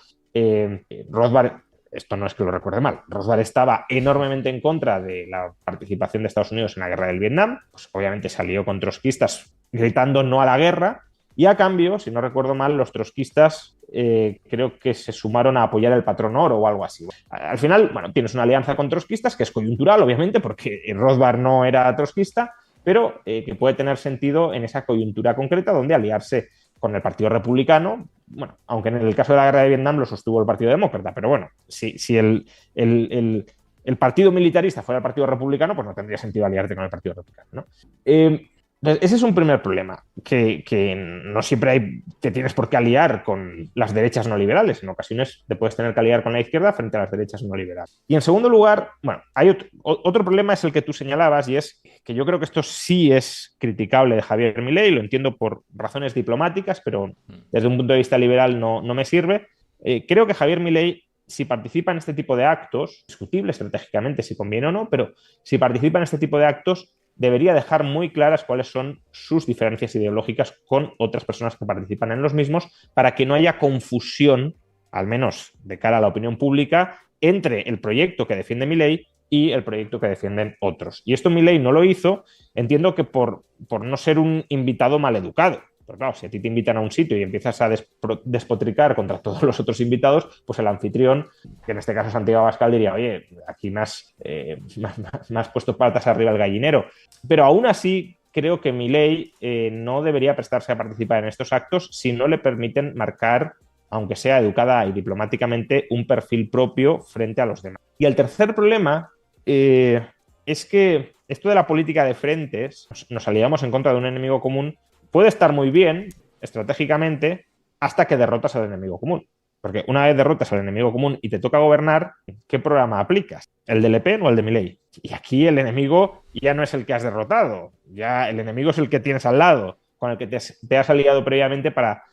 Rothbard, esto no es que lo recuerde mal, Rothbard estaba enormemente en contra de la participación de Estados Unidos en la guerra del Vietnam, pues obviamente se alió con trotskistas gritando no a la guerra. Y a cambio, si no recuerdo mal, los trotskistas creo que se sumaron a apoyar el patrón oro o algo así. Al final, bueno, tienes una alianza con trotskistas que es coyuntural, obviamente, porque Rothbard no era trotskista, pero que puede tener sentido en esa coyuntura concreta donde aliarse con el Partido Republicano, bueno, aunque en el caso de la guerra de Vietnam lo sostuvo el Partido Demócrata, pero bueno, si el partido militarista fuera el Partido Republicano, pues no tendría sentido aliarte con el Partido Republicano, ¿no? Entonces, ese es un primer problema, que no siempre te tienes por qué aliar con las derechas no liberales. En ocasiones te puedes tener que aliar con la izquierda frente a las derechas no liberales. Y en segundo lugar, bueno, hay otro problema, es el que tú señalabas, y es que yo creo que esto sí es criticable de Javier Milei, lo entiendo por razones diplomáticas, pero desde un punto de vista liberal no me sirve. Creo que Javier Milei, si participa en este tipo de actos, discutible estratégicamente si conviene o no, pero si participa en este tipo de actos, debería dejar muy claras cuáles son sus diferencias ideológicas con otras personas que participan en los mismos, para que no haya confusión, al menos de cara a la opinión pública, entre el proyecto que defiende Milei y el proyecto que defienden otros. Y esto Milei no lo hizo, entiendo que por no ser un invitado maleducado. Pero claro, si a ti te invitan a un sitio y empiezas a despotricar contra todos los otros invitados, pues el anfitrión, que en este caso es Santiago Abascal, diría, oye, aquí me has puesto patas arriba el gallinero. Pero aún así, creo que Milei no debería prestarse a participar en estos actos si no le permiten marcar, aunque sea educada y diplomáticamente, un perfil propio frente a los demás. Y el tercer problema es que esto de la política de frentes, nos aliamos en contra de un enemigo común, puede estar muy bien estratégicamente hasta que derrotas al enemigo común. Porque una vez derrotas al enemigo común y te toca gobernar, ¿qué programa aplicas? ¿El de Le Pen o el de Milei? Y aquí el enemigo ya no es el que has derrotado, ya el enemigo es el que tienes al lado, con el que te has aliado previamente para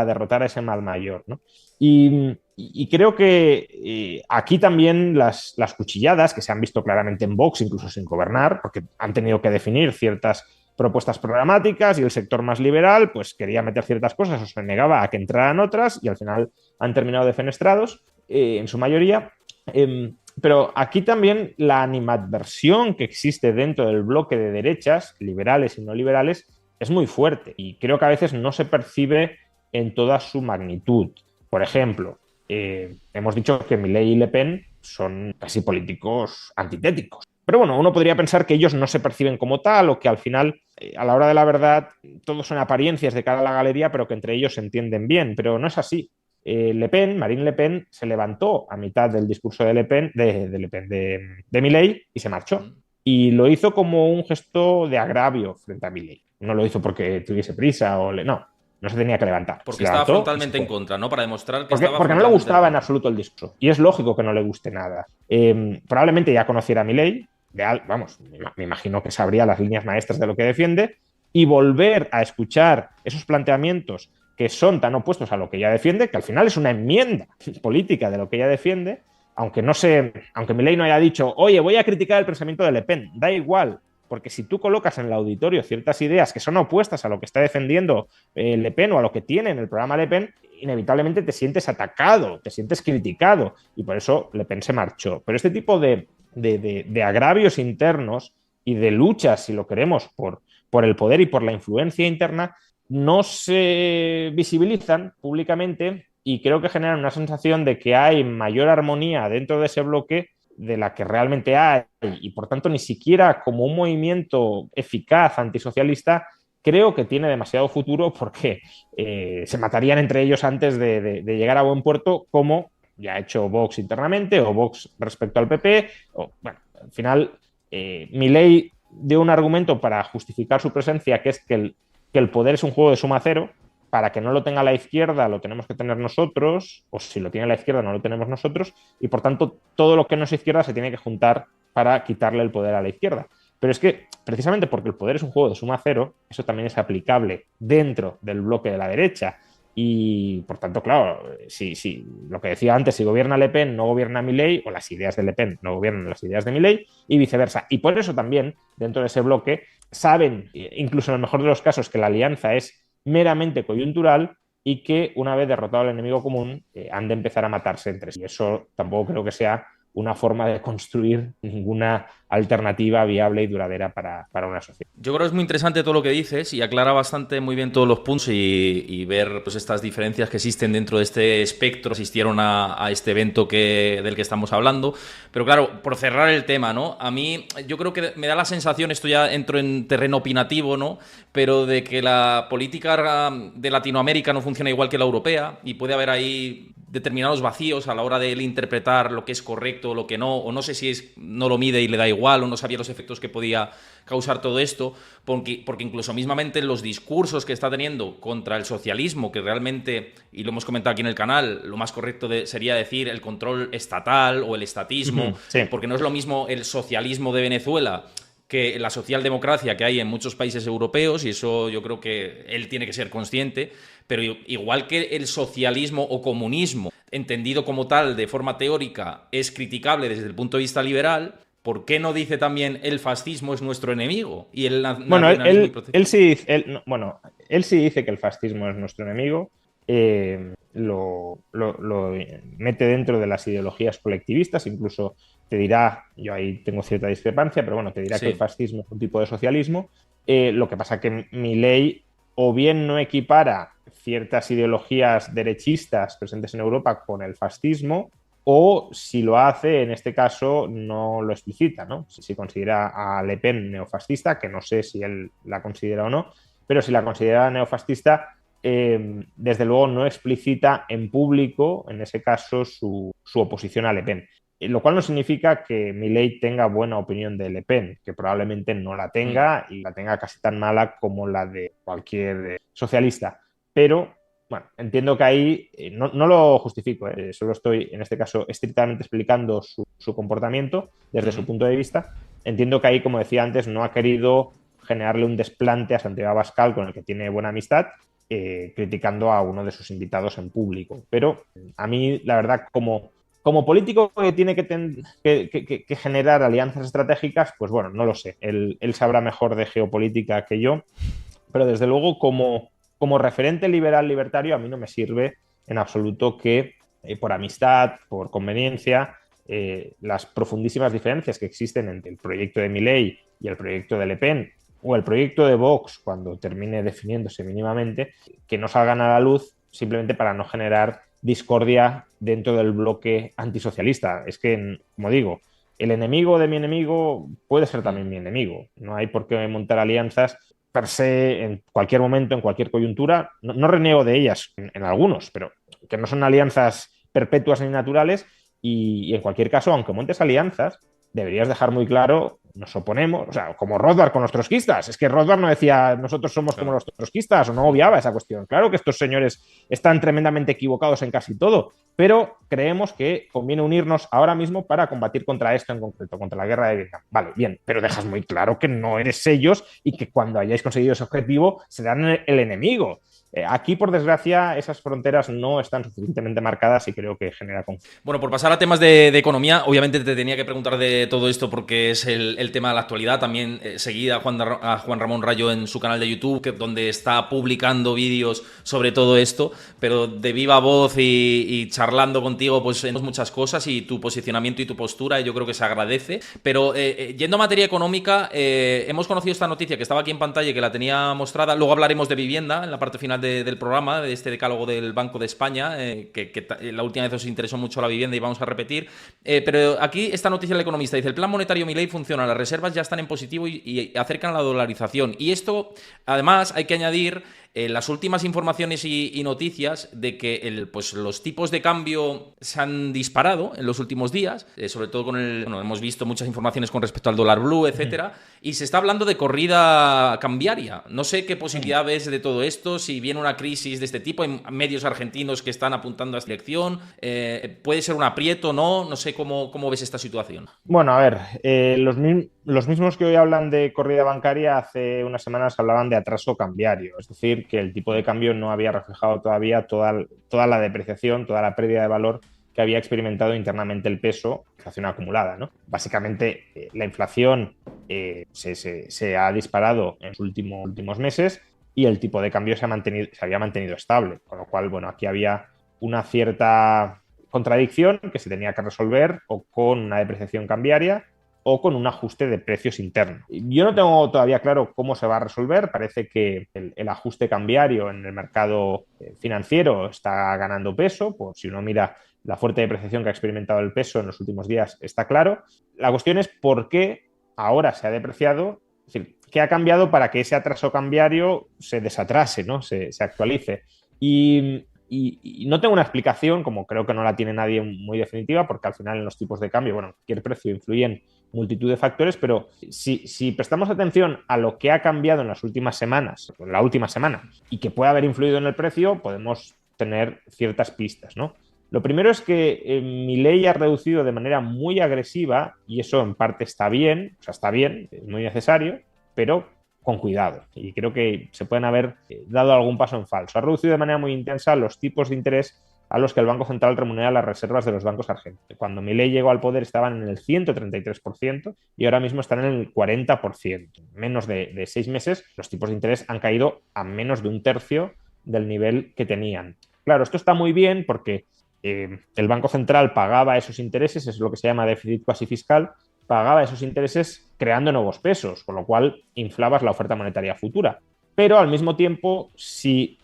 derrotar a ese mal mayor, ¿no? Y creo que aquí también las cuchilladas, que se han visto claramente en Vox, incluso sin gobernar, porque han tenido que definir ciertas propuestas programáticas y el sector más liberal pues quería meter ciertas cosas o se negaba a que entraran otras y al final han terminado defenestrados en su mayoría. Pero aquí también la animadversión que existe dentro del bloque de derechas, liberales y no liberales, es muy fuerte y creo que a veces no se percibe en toda su magnitud. Por ejemplo, hemos dicho que Milei y Le Pen son casi políticos antitéticos. Pero bueno, uno podría pensar que ellos no se perciben como tal o que al final, a la hora de la verdad, todos son apariencias de cara a la galería, pero que entre ellos se entienden bien. Pero no es así. Marine Le Pen, se levantó a mitad del discurso de Le Pen, de Milei, y se marchó. Y lo hizo como un gesto de agravio frente a Milei. No lo hizo porque tuviese prisa o no se tenía que levantar. Porque estaba frontalmente en contra, ¿no? Para demostrar que porque no le gustaba en absoluto el discurso. Y es lógico que no le guste nada. Probablemente ya conociera a Milei, me imagino que sabría las líneas maestras de lo que defiende, y volver a escuchar esos planteamientos que son tan opuestos a lo que ella defiende, que al final es una enmienda política de lo que ella defiende, aunque Milei no haya dicho, oye, voy a criticar el pensamiento de Le Pen, da igual, porque si tú colocas en el auditorio ciertas ideas que son opuestas a lo que está defendiendo Le Pen o a lo que tiene en el programa Le Pen, inevitablemente te sientes atacado, te sientes criticado, y por eso Le Pen se marchó. Pero este tipo de agravios internos y de luchas, si lo queremos, por el poder y por la influencia interna, no se visibilizan públicamente y creo que generan una sensación de que hay mayor armonía dentro de ese bloque de la que realmente hay, y por tanto ni siquiera como un movimiento eficaz antisocialista creo que tiene demasiado futuro, porque se matarían entre ellos antes de llegar a buen puerto, como ya ha hecho Vox internamente o Vox respecto al PP. Bueno, al final Milei dio un argumento para justificar su presencia, que es que el poder es un juego de suma cero. Para que no lo tenga la izquierda lo tenemos que tener nosotros, o si lo tiene la izquierda no lo tenemos nosotros, y por tanto todo lo que no es izquierda se tiene que juntar para quitarle el poder a la izquierda. Pero es que precisamente porque el poder es un juego de suma cero, eso también es aplicable dentro del bloque de la derecha. Y por tanto, claro, si lo que decía antes, si gobierna Le Pen, no gobierna Milei, o las ideas de Le Pen no gobiernan las ideas de Milei, y viceversa. Y por eso también, dentro de ese bloque, saben, incluso en el mejor de los casos, que la alianza es meramente coyuntural y que una vez derrotado al enemigo común han de empezar a matarse entre sí. Y eso tampoco creo que sea una forma de construir ninguna alternativa viable y duradera para una sociedad. Yo creo que es muy interesante todo lo que dices y aclara bastante muy bien todos los puntos y ver pues estas diferencias que existen dentro de este espectro. Asistieron a este evento del que estamos hablando. Pero claro, por cerrar el tema, ¿no? A mí yo creo que me da la sensación, esto ya entro en terreno opinativo, ¿no? Pero de que la política de Latinoamérica no funciona igual que la europea y puede haber ahí determinados vacíos a la hora de él interpretar lo que es correcto o lo que no, o no sé si no lo mide y le da igual, o no sabía los efectos que podía causar todo esto, porque incluso mismamente los discursos que está teniendo contra el socialismo, que realmente, y lo hemos comentado aquí en el canal, lo más correcto sería decir el control estatal o el estatismo, Sí. porque no es lo mismo el socialismo de Venezuela que la socialdemocracia que hay en muchos países europeos, y eso yo creo que él tiene que ser consciente, pero igual que el socialismo o comunismo, entendido como tal de forma teórica, es criticable desde el punto de vista liberal, ¿por qué no dice también el fascismo es nuestro enemigo? Y el Bueno, nacionalismo y él sí dice que el fascismo es nuestro enemigo, lo mete dentro de las ideologías colectivistas, incluso te dirá, yo ahí tengo cierta discrepancia, pero bueno, te dirá que el fascismo es un tipo de socialismo. Lo que pasa que Milei o bien no equipara ciertas ideologías derechistas presentes en Europa con el fascismo, o si lo hace, en este caso, no lo explicita, ¿no? Si considera a Le Pen neofascista, que no sé si él la considera o no, pero si la considera neofascista, desde luego no explicita en público, en ese caso, su oposición a Le Pen. Lo cual no significa que Milei tenga buena opinión de Le Pen, que probablemente no la tenga y la tenga casi tan mala como la de cualquier socialista. Pero, bueno, entiendo que ahí no lo justifico, solo estoy, en este caso, estrictamente explicando su comportamiento desde su punto de vista. Entiendo que ahí, como decía antes, no ha querido generarle un desplante a Santiago Abascal, con el que tiene buena amistad, criticando a uno de sus invitados en público. Pero a mí, la verdad, como político que tiene que generar alianzas estratégicas, pues bueno, no lo sé. Él sabrá mejor de geopolítica que yo, pero desde luego como referente liberal libertario a mí no me sirve en absoluto que por amistad, por conveniencia, las profundísimas diferencias que existen entre el proyecto de Milei y el proyecto de Le Pen, o el proyecto de Vox, cuando termine definiéndose mínimamente, que no salgan a la luz simplemente para no generar discordia dentro del bloque antisocialista. Es que, como digo, el enemigo de mi enemigo puede ser también mi enemigo. No hay por qué montar alianzas per se en cualquier momento, en cualquier coyuntura. No reniego de ellas en algunos, pero que no son alianzas perpetuas ni naturales. Y en cualquier caso, aunque montes alianzas, deberías dejar muy claro, nos oponemos, o sea, como Rothbard con los trotskistas. Es que Rothbard no decía, nosotros somos como los trotskistas, o no obviaba esa cuestión. Claro que estos señores están tremendamente equivocados en casi todo, pero creemos que conviene unirnos ahora mismo para combatir contra esto en concreto, contra la guerra de Vietnam. Vale, bien, pero dejas muy claro que no eres ellos y que cuando hayáis conseguido ese objetivo serán el enemigo. Aquí, por desgracia, esas fronteras no están suficientemente marcadas y creo que genera conflicto. Bueno, por pasar a temas de economía, obviamente te tenía que preguntar de todo esto porque es el tema de la actualidad. También seguí a Juan Ramón Rayo en su canal de YouTube, donde está publicando vídeos sobre todo esto, pero de viva voz y charlando contigo, pues vemos muchas cosas y tu posicionamiento y tu postura, yo creo que se agradece. Pero yendo a materia económica, hemos conocido esta noticia que estaba aquí en pantalla y que la tenía mostrada. Luego hablaremos de vivienda en la parte final del programa, de este decálogo del Banco de España, que la última vez os interesó mucho la vivienda y vamos a repetir. Pero aquí esta noticia del Economista dice: el plan monetario Milei funciona, las reservas ya están en positivo y acercan la dolarización. Y esto, además, hay que añadir las últimas informaciones y noticias de que pues los tipos de cambio se han disparado en los últimos días, sobre todo hemos visto muchas informaciones con respecto al dólar blue, etcétera, y se está hablando de corrida cambiaria. No sé qué posibilidad ves de todo esto, si viene una crisis de este tipo, hay medios argentinos que están apuntando a esta dirección, puede ser un aprieto, no sé cómo ves esta situación. Bueno, a ver, los mismos que hoy hablan de corrida bancaria hace unas semanas hablaban de atraso cambiario, es decir, que el tipo de cambio no había reflejado todavía toda la depreciación, toda la pérdida de valor que había experimentado internamente el peso, inflación acumulada, ¿no? Básicamente, la inflación se ha disparado en los últimos meses y el tipo de cambio se había mantenido estable, con lo cual, bueno, aquí había una cierta contradicción que se tenía que resolver o con una depreciación cambiaria o con un ajuste de precios internos. Yo no tengo todavía claro cómo se va a resolver. Parece que el ajuste cambiario en el mercado financiero está ganando peso. Por si uno mira la fuerte depreciación que ha experimentado el peso en los últimos días, está claro. La cuestión es por qué ahora se ha depreciado, es decir, qué ha cambiado para que ese atraso cambiario se desatrase, ¿no? Se actualice. Y Y no tengo una explicación, como creo que no la tiene nadie muy definitiva, porque al final en los tipos de cambio, bueno, cualquier precio influyen multitud de factores, pero si prestamos atención a lo que ha cambiado en las últimas semanas, en la última semana, y que puede haber influido en el precio, podemos tener ciertas pistas, ¿no? Lo primero es que Milei ha reducido de manera muy agresiva, y eso en parte está bien, o sea, está bien, es muy necesario, pero con cuidado. Y creo que se pueden haber dado algún paso en falso. Ha reducido de manera muy intensa los tipos de interés a los que el Banco Central remunera las reservas de los bancos argentinos. Cuando Milei llegó al poder estaban en el 133% y ahora mismo están en el 40%. En menos de 6 meses los tipos de interés han caído a menos de un tercio del nivel que tenían. Claro, esto está muy bien porque el Banco Central pagaba esos intereses, es lo que se llama déficit cuasi fiscal, pagaba esos intereses creando nuevos pesos, con lo cual inflabas la oferta monetaria futura. Pero al mismo tiempo, si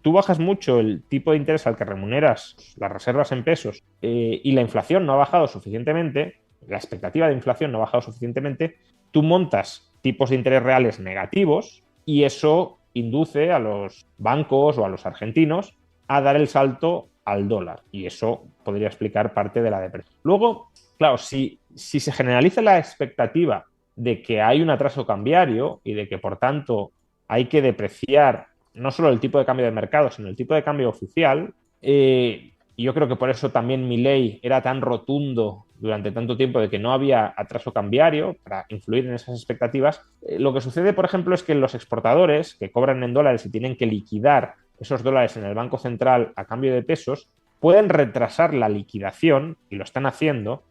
tú bajas mucho el tipo de interés al que remuneras las reservas en pesos y la inflación no ha bajado suficientemente, la expectativa de inflación no ha bajado suficientemente, tú montas tipos de interés reales negativos y eso induce a los bancos o a los argentinos a dar el salto al dólar y eso podría explicar parte de la depresión. Luego, claro, si se generaliza la expectativa de que hay un atraso cambiario y de que, por tanto, hay que depreciar no solo el tipo de cambio de mercado, sino el tipo de cambio oficial, yo creo que por eso también Milei era tan rotundo durante tanto tiempo de que no había atraso cambiario para influir en esas expectativas. Lo que sucede, por ejemplo, es que los exportadores que cobran en dólares y tienen que liquidar esos dólares en el Banco Central a cambio de pesos, pueden retrasar la liquidación, y lo están haciendo,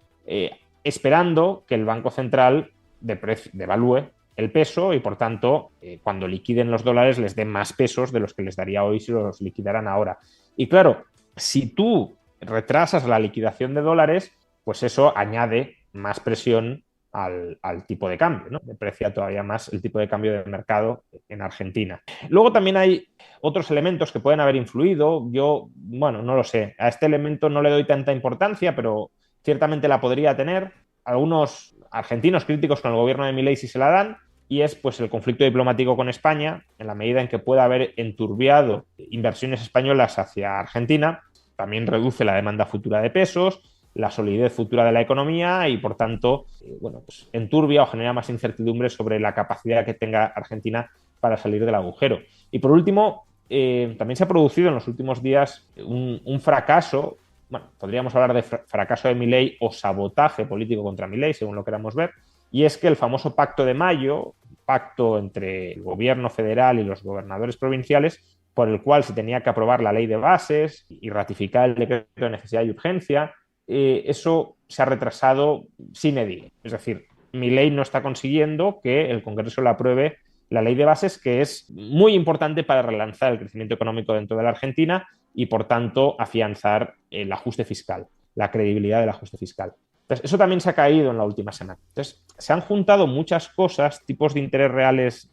esperando que el Banco Central devalúe el peso y, por tanto, cuando liquiden los dólares les den más pesos de los que les daría hoy si los liquidaran ahora. Y claro, si tú retrasas la liquidación de dólares, pues eso añade más presión al tipo de cambio, ¿no? Deprecia todavía más el tipo de cambio de mercado en Argentina. Luego también hay otros elementos que pueden haber influido. Yo, bueno, no lo sé. A este elemento no le doy tanta importancia, pero ciertamente la podría tener. Algunos argentinos críticos con el gobierno de Milei sí se la dan, y es pues el conflicto diplomático con España, en la medida en que pueda haber enturbiado inversiones españolas hacia Argentina, también reduce la demanda futura de pesos, la solidez futura de la economía y, por tanto, bueno, pues enturbia o genera más incertidumbre sobre la capacidad que tenga Argentina para salir del agujero. Y por último, también se ha producido en los últimos días un fracaso, bueno, podríamos hablar de fracaso de Milei o sabotaje político contra Milei, según lo queramos ver, y es que el famoso Pacto de Mayo, pacto entre el gobierno federal y los gobernadores provinciales, por el cual se tenía que aprobar la ley de bases y ratificar el decreto de necesidad y urgencia, eso se ha retrasado sine die. Es decir, Milei no está consiguiendo que el Congreso le apruebe la ley de bases, que es muy importante para relanzar el crecimiento económico dentro de la Argentina y, por tanto, afianzar el ajuste fiscal, la credibilidad del ajuste fiscal. Entonces, eso también se ha caído en la última semana. Entonces, se han juntado muchas cosas, tipos de interés reales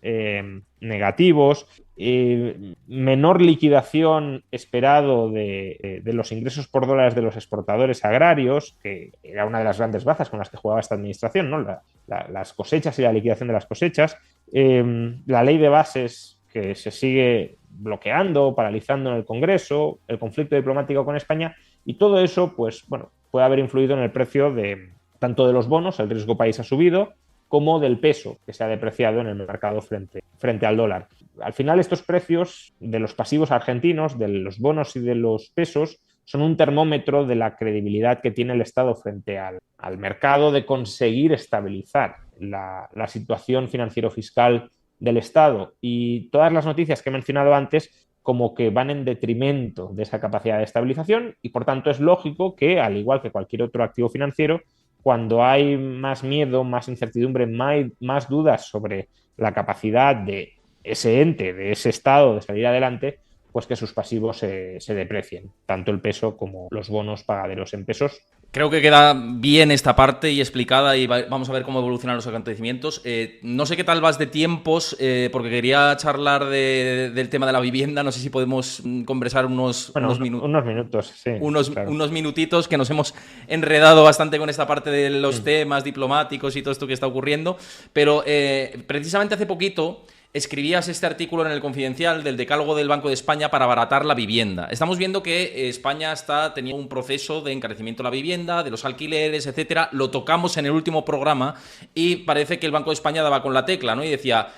negativos, menor liquidación esperado de los ingresos por dólares de los exportadores agrarios, que era una de las grandes bazas con las que jugaba esta administración, ¿no? Las cosechas y la liquidación de las cosechas, la ley de bases que se sigue bloqueando, paralizando en el Congreso, el conflicto diplomático con España, y todo eso, pues, bueno, puede haber influido en el precio tanto de los bonos, el riesgo país ha subido, como del peso, que se ha depreciado en el mercado frente al dólar. Al final, estos precios de los pasivos argentinos, de los bonos y de los pesos, son un termómetro de la credibilidad que tiene el Estado frente al mercado de conseguir estabilizar la situación financiero-fiscal del Estado. Y todas las noticias que he mencionado antes como que van en detrimento de esa capacidad de estabilización y, por tanto, es lógico que, al igual que cualquier otro activo financiero, cuando hay más miedo, más incertidumbre, más dudas sobre la capacidad de ese ente, de ese Estado de salir adelante, pues que sus pasivos se deprecien, tanto el peso como los bonos pagaderos en pesos. Creo que queda bien esta parte y explicada y vamos a ver cómo evolucionan los acontecimientos. No sé qué tal vas de tiempos, porque quería charlar del tema de la vivienda. No sé si podemos conversar unos minutos. Unos minutos, sí. Claro. Unos minutitos, que nos hemos enredado bastante con esta parte de los temas diplomáticos y todo esto que está ocurriendo. Pero precisamente hace poquito escribías este artículo en el Confidencial del decálogo del Banco de España para abaratar la vivienda. Estamos viendo que España está teniendo un proceso de encarecimiento de la vivienda, de los alquileres, etcétera. Lo tocamos en el último programa y parece que el Banco de España daba con la tecla, ¿no? Y decía,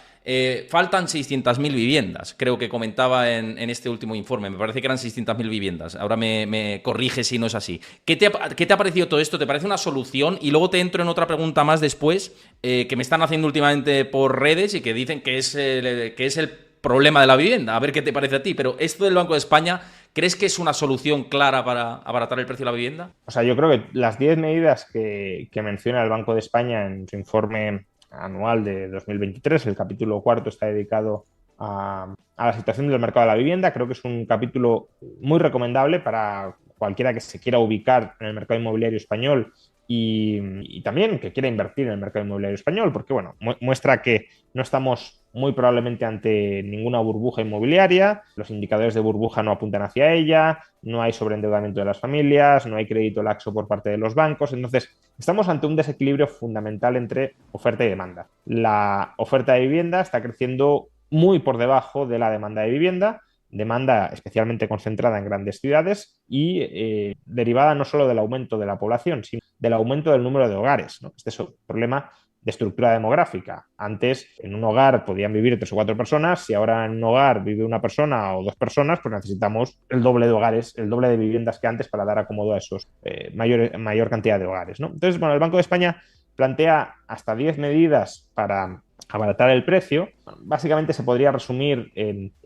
faltan 600.000 viviendas, creo que comentaba en este último informe. Me parece que eran 600.000 viviendas. Ahora me corrige si no es así. ¿Qué te ha parecido todo esto? ¿Te parece una solución? Y luego te entro en otra pregunta más después, que me están haciendo últimamente por redes y que dicen que es el problema de la vivienda. A ver qué te parece a ti. Pero esto del Banco de España, ¿crees que es una solución clara para abaratar el precio de la vivienda? O sea, yo creo que las 10 medidas que menciona el Banco de España en su informe anual de 2023, el capítulo cuarto está dedicado a la situación del mercado de la vivienda. Creo que es un capítulo muy recomendable para cualquiera que se quiera ubicar en el mercado inmobiliario español y también que quiera invertir en el mercado inmobiliario español, porque bueno, muestra que no estamos muy probablemente ante ninguna burbuja inmobiliaria, los indicadores de burbuja no apuntan hacia ella, no hay sobreendeudamiento de las familias, no hay crédito laxo por parte de los bancos, entonces estamos ante un desequilibrio fundamental entre oferta y demanda. La oferta de vivienda está creciendo muy por debajo de la demanda de vivienda, demanda especialmente concentrada en grandes ciudades y derivada no solo del aumento de la población, sino del aumento del número de hogares, ¿no? Este es un problema de estructura demográfica. Antes en un hogar podían vivir 3 o 4 personas, si ahora en un hogar vive una persona o 2 personas, pues necesitamos el doble de hogares, el doble de viviendas que antes para dar acomodo a esos mayor cantidad de hogares, ¿no? Entonces, bueno, el Banco de España plantea hasta 10 medidas para abaratar el precio. Básicamente se podría resumir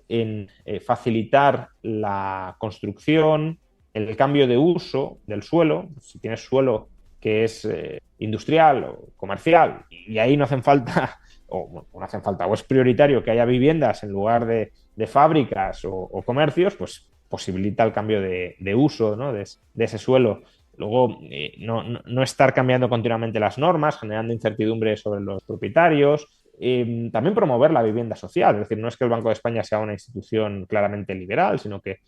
en facilitar la construcción, el cambio de uso del suelo. Si tienes suelo que es industrial o comercial y ahí no hacen falta o es prioritario que haya viviendas en lugar de fábricas o comercios, pues posibilita el cambio de uso, ¿no? de ese suelo. Luego, no estar cambiando continuamente las normas, generando incertidumbre sobre los propietarios. También promover la vivienda social, es decir, no es que el Banco de España sea una institución claramente liberal, sino que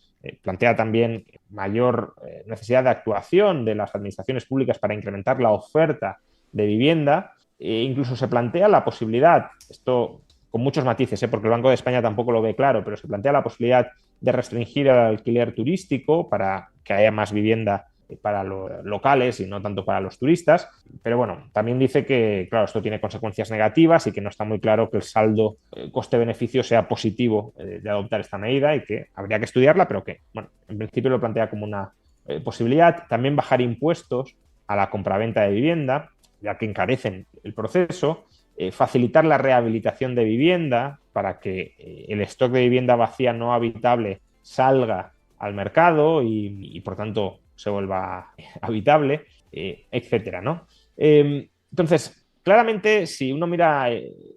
plantea también mayor necesidad de actuación de las administraciones públicas para incrementar la oferta de vivienda. Incluso se plantea la posibilidad, esto con muchos matices, porque el Banco de España tampoco lo ve claro, pero se plantea la posibilidad de restringir el alquiler turístico para que haya más vivienda para los locales y no tanto para los turistas, pero bueno, también dice que, claro, esto tiene consecuencias negativas y que no está muy claro que el saldo coste-beneficio sea positivo de adoptar esta medida y que habría que estudiarla, pero que, bueno, en principio lo plantea como una posibilidad. También bajar impuestos a la compraventa de vivienda, ya que encarecen el proceso, facilitar la rehabilitación de vivienda para que el stock de vivienda vacía no habitable salga al mercado y por tanto se vuelva habitable, etcétera, ¿no? Entonces, claramente, si uno mira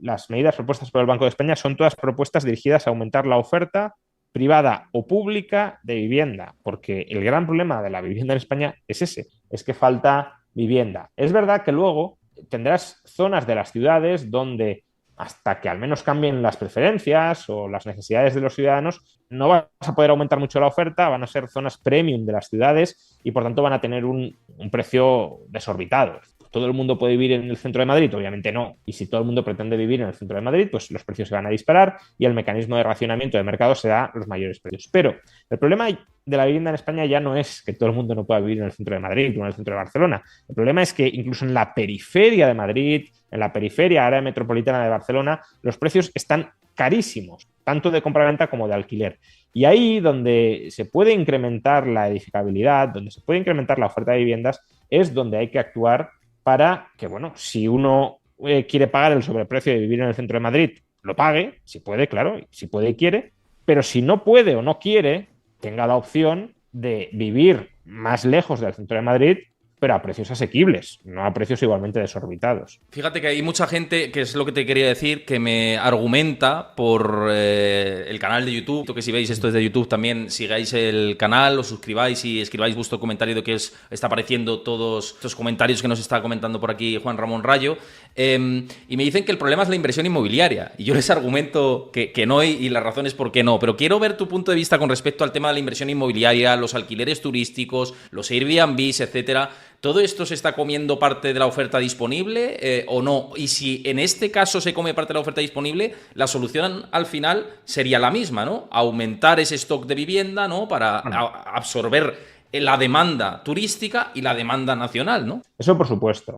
las medidas propuestas por el Banco de España, son todas propuestas dirigidas a aumentar la oferta privada o pública de vivienda, porque el gran problema de la vivienda en España es ese, es que falta vivienda. Es verdad que luego tendrás zonas de las ciudades donde hasta que al menos cambien las preferencias o las necesidades de los ciudadanos, no vas a poder aumentar mucho la oferta, van a ser zonas premium de las ciudades y por tanto van a tener un precio desorbitado. ¿Todo el mundo puede vivir en el centro de Madrid? Obviamente no. Y si todo el mundo pretende vivir en el centro de Madrid, pues los precios se van a disparar y el mecanismo de racionamiento de mercado se da los mayores precios. Pero el problema de la vivienda en España ya no es que todo el mundo no pueda vivir en el centro de Madrid o en el centro de Barcelona. El problema es que incluso en la periferia de Madrid, en la periferia área metropolitana de Barcelona, los precios están carísimos, tanto de compraventa como de alquiler. Y ahí donde se puede incrementar la edificabilidad, donde se puede incrementar la oferta de viviendas, es donde hay que actuar para que, bueno, si uno quiere pagar el sobreprecio de vivir en el centro de Madrid, lo pague, si puede, claro, si puede y quiere, pero si no puede o no quiere, tenga la opción de vivir más lejos del centro de Madrid, pero a precios asequibles, no a precios igualmente desorbitados. Fíjate que hay mucha gente, que es lo que te quería decir, que me argumenta por el canal de YouTube, que si veis esto desde YouTube también sigáis el canal, os suscribáis y escribáis vuestro comentario de que está apareciendo todos estos comentarios que nos está comentando por aquí Juan Ramón Rayo, y me dicen que el problema es la inversión inmobiliaria, y yo les argumento que no, y la razón es por qué no, pero quiero ver tu punto de vista con respecto al tema de la inversión inmobiliaria, los alquileres turísticos, los Airbnbs, etcétera. ¿Todo esto se está comiendo parte de la oferta disponible o no? Y si en este caso se come parte de la oferta disponible, la solución al final sería la misma, ¿no? Aumentar ese stock de vivienda, ¿no? Para absorber la demanda turística y la demanda nacional, ¿no? Eso por supuesto.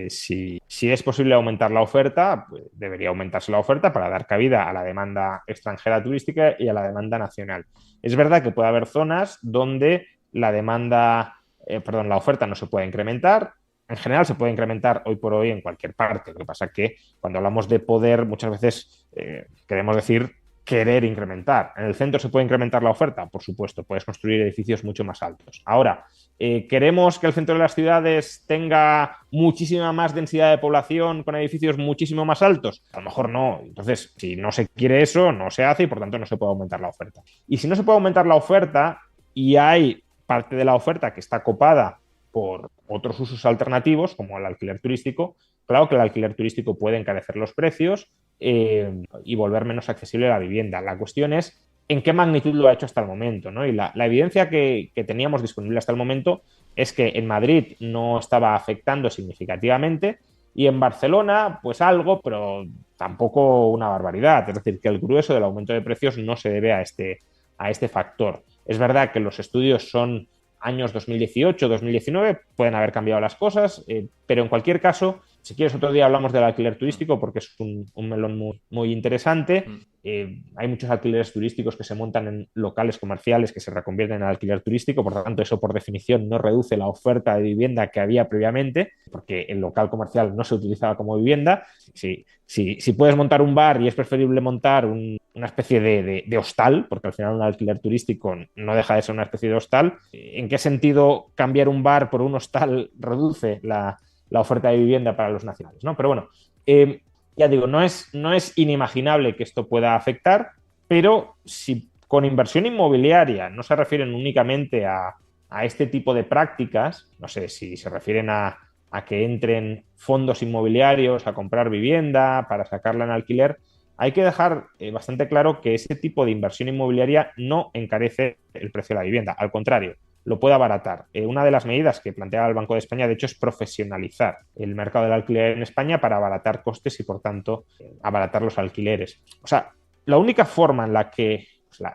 Si es posible aumentar la oferta, pues debería aumentarse la oferta para dar cabida a la demanda extranjera turística y a la demanda nacional. Es verdad que puede haber zonas donde la oferta no se puede incrementar. En general se puede incrementar hoy por hoy en cualquier parte. Lo que pasa es que cuando hablamos de poder, muchas veces queremos decir querer incrementar. ¿En el centro se puede incrementar la oferta? Por supuesto, puedes construir edificios mucho más altos. Ahora, ¿queremos que el centro de las ciudades tenga muchísima más densidad de población con edificios muchísimo más altos? A lo mejor no. Entonces, si no se quiere eso, no se hace y por tanto no se puede aumentar la oferta. Y si no se puede aumentar la oferta y hay parte de la oferta que está copada por otros usos alternativos, como el alquiler turístico, claro que el alquiler turístico puede encarecer los precios y volver menos accesible la vivienda. La cuestión es en qué magnitud lo ha hecho hasta el momento, ¿no? Y la evidencia que teníamos disponible hasta el momento es que en Madrid no estaba afectando significativamente y en Barcelona, pues algo, pero tampoco una barbaridad. Es decir, que el grueso del aumento de precios no se debe a este factor. Es verdad que los estudios son años 2018, 2019, pueden haber cambiado las cosas, pero en cualquier caso, si quieres otro día hablamos del alquiler turístico porque es un melón muy, muy interesante. Hay muchos alquileres turísticos que se montan en locales comerciales que se reconvierten en alquiler turístico, por lo tanto eso por definición no reduce la oferta de vivienda que había previamente, porque el local comercial no se utilizaba como vivienda. Si puedes montar un bar y es preferible montar una especie de hostal, porque al final un alquiler turístico no deja de ser una especie de hostal, ¿en qué sentido cambiar un bar por un hostal reduce la oferta de vivienda para los nacionales, ¿no? Pero bueno, ya digo, no es inimaginable que esto pueda afectar, pero si con inversión inmobiliaria no se refieren únicamente a este tipo de prácticas, no sé si se refieren a que entren fondos inmobiliarios a comprar vivienda para sacarla en alquiler, hay que dejar bastante claro que ese tipo de inversión inmobiliaria no encarece el precio de la vivienda, al contrario, lo puede abaratar. Una de las medidas que plantea el Banco de España, de hecho, es profesionalizar el mercado del alquiler en España para abaratar costes y, por tanto, abaratar los alquileres. O sea, la única forma en la que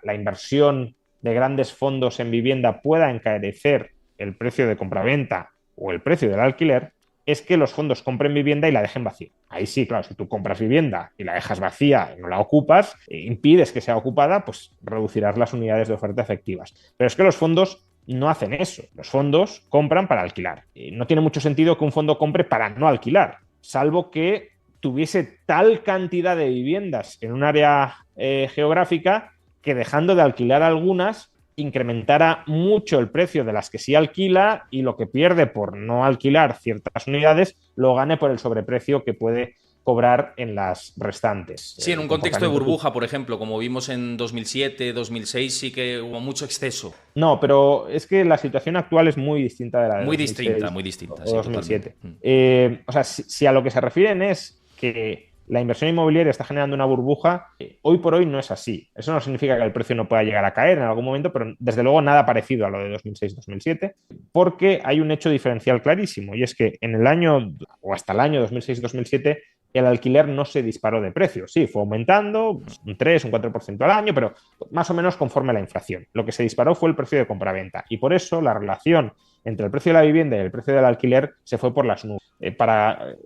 la inversión de grandes fondos en vivienda pueda encarecer el precio de compraventa o el precio del alquiler es que los fondos compren vivienda y la dejen vacía. Ahí sí, claro, si tú compras vivienda y la dejas vacía y no la ocupas, impides que sea ocupada, pues reducirás las unidades de oferta efectivas. Pero es que los fondos no hacen eso. Los fondos compran para alquilar. No tiene mucho sentido que un fondo compre para no alquilar, salvo que tuviese tal cantidad de viviendas en un área geográfica que dejando de alquilar algunas incrementara mucho el precio de las que sí alquila y lo que pierde por no alquilar ciertas unidades lo gane por el sobreprecio que puede cobrar en las restantes. Sí, en un contexto de burbuja, por ejemplo, como vimos en 2007, 2006, sí que hubo mucho exceso. No, pero es que la situación actual es muy distinta de la de muy 2006 muy distinta, o sí, 2007. O sea, si a lo que se refieren es que la inversión inmobiliaria está generando una burbuja, hoy por hoy no es así. Eso no significa que el precio no pueda llegar a caer en algún momento, pero desde luego nada parecido a lo de 2006-2007, porque hay un hecho diferencial clarísimo, y es que en el año, o hasta el año 2006-2007, el alquiler no se disparó de precio. Sí, fue aumentando un 3, un 4% al año, pero más o menos conforme a la inflación. Lo que se disparó fue el precio de compraventa, y por eso la relación entre el precio de la vivienda y el precio del alquiler se fue por las nubes. Es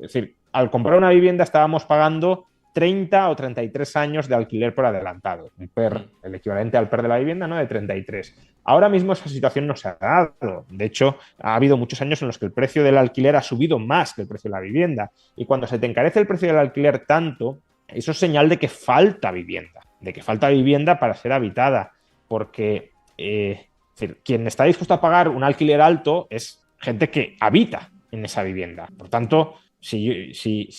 decir, al comprar una vivienda estábamos pagando 30 o 33 años de alquiler por adelantado, un PER, el equivalente al PER de la vivienda, ¿no? De 33. Ahora mismo esa situación no se ha dado. De hecho, ha habido muchos años en los que el precio del alquiler ha subido más que el precio de la vivienda. Y cuando se te encarece el precio del alquiler tanto, eso es señal de que falta vivienda para ser habitada, porque es decir, quien está dispuesto a pagar un alquiler alto es gente que habita en esa vivienda. Por tanto, si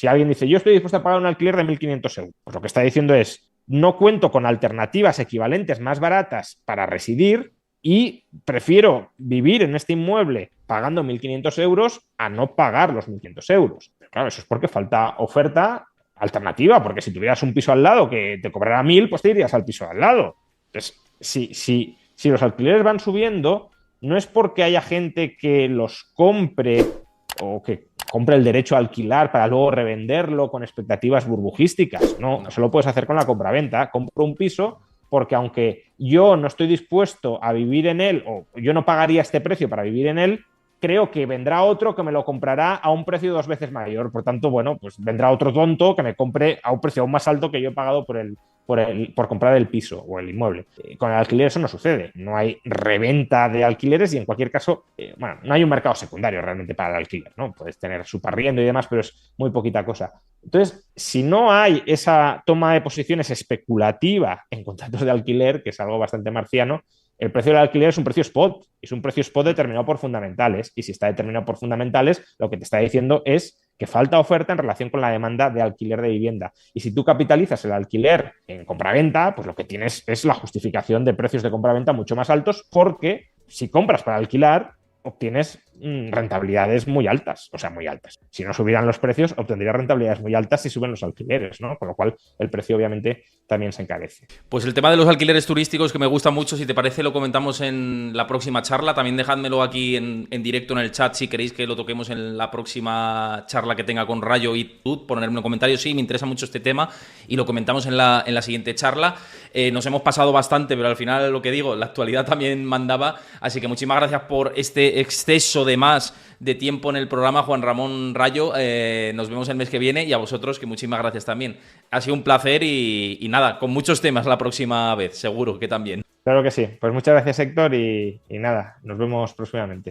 alguien dice, yo estoy dispuesto a pagar un alquiler de 1.500 euros, pues lo que está diciendo es, no cuento con alternativas equivalentes más baratas para residir y prefiero vivir en este inmueble pagando 1.500 euros a no pagar los 1.500 euros. Pero claro, eso es porque falta oferta alternativa, porque si tuvieras un piso al lado que te cobrara 1.000, pues te irías al piso al lado. Entonces, si los alquileres van subiendo, no es porque haya gente que los compre o que compre el derecho a alquilar para luego revenderlo con expectativas burbujísticas. No, eso lo puedes hacer con la compraventa. Compro un piso porque aunque yo no estoy dispuesto a vivir en él o yo no pagaría este precio para vivir en él, creo que vendrá otro que me lo comprará a un precio 2 veces mayor. Por tanto, bueno, pues vendrá otro tonto que me compre a un precio aún más alto que yo he pagado por comprar el piso o el inmueble. Con el alquiler eso no sucede. No hay reventa de alquileres y en cualquier caso, bueno, no hay un mercado secundario realmente para el alquiler, ¿no? Puedes tener su parriendo y demás, pero es muy poquita cosa. Entonces, si no hay esa toma de posiciones especulativa en contratos de alquiler, que es algo bastante marciano, el precio del alquiler es un precio spot, es un precio spot determinado por fundamentales, y si está determinado por fundamentales, lo que te está diciendo es que falta oferta en relación con la demanda de alquiler de vivienda. Y si tú capitalizas el alquiler en compraventa, pues lo que tienes es la justificación de precios de compraventa mucho más altos, porque si compras para alquilar, obtienes rentabilidades muy altas, o sea, muy altas. Si no subieran los precios, obtendrías rentabilidades muy altas si suben los alquileres, ¿no? Con lo cual el precio obviamente también se encarece. Pues el tema de los alquileres turísticos, que me gusta mucho, si te parece lo comentamos en la próxima charla. También dejádmelo aquí en directo en el chat si queréis que lo toquemos en la próxima charla que tenga con Rayo y tú, ponerme un comentario. Sí, me interesa mucho este tema y lo comentamos en la siguiente charla. Nos hemos pasado bastante, pero al final lo que digo, la actualidad también mandaba. Así que muchísimas gracias por este exceso de más de tiempo en el programa, Juan Ramón Rayo. Nos vemos el mes que viene y a vosotros, que muchísimas gracias también. Ha sido un placer y nada, con muchos temas la próxima vez, seguro que también. Claro que sí. Pues muchas gracias, Héctor, y nada, nos vemos próximamente.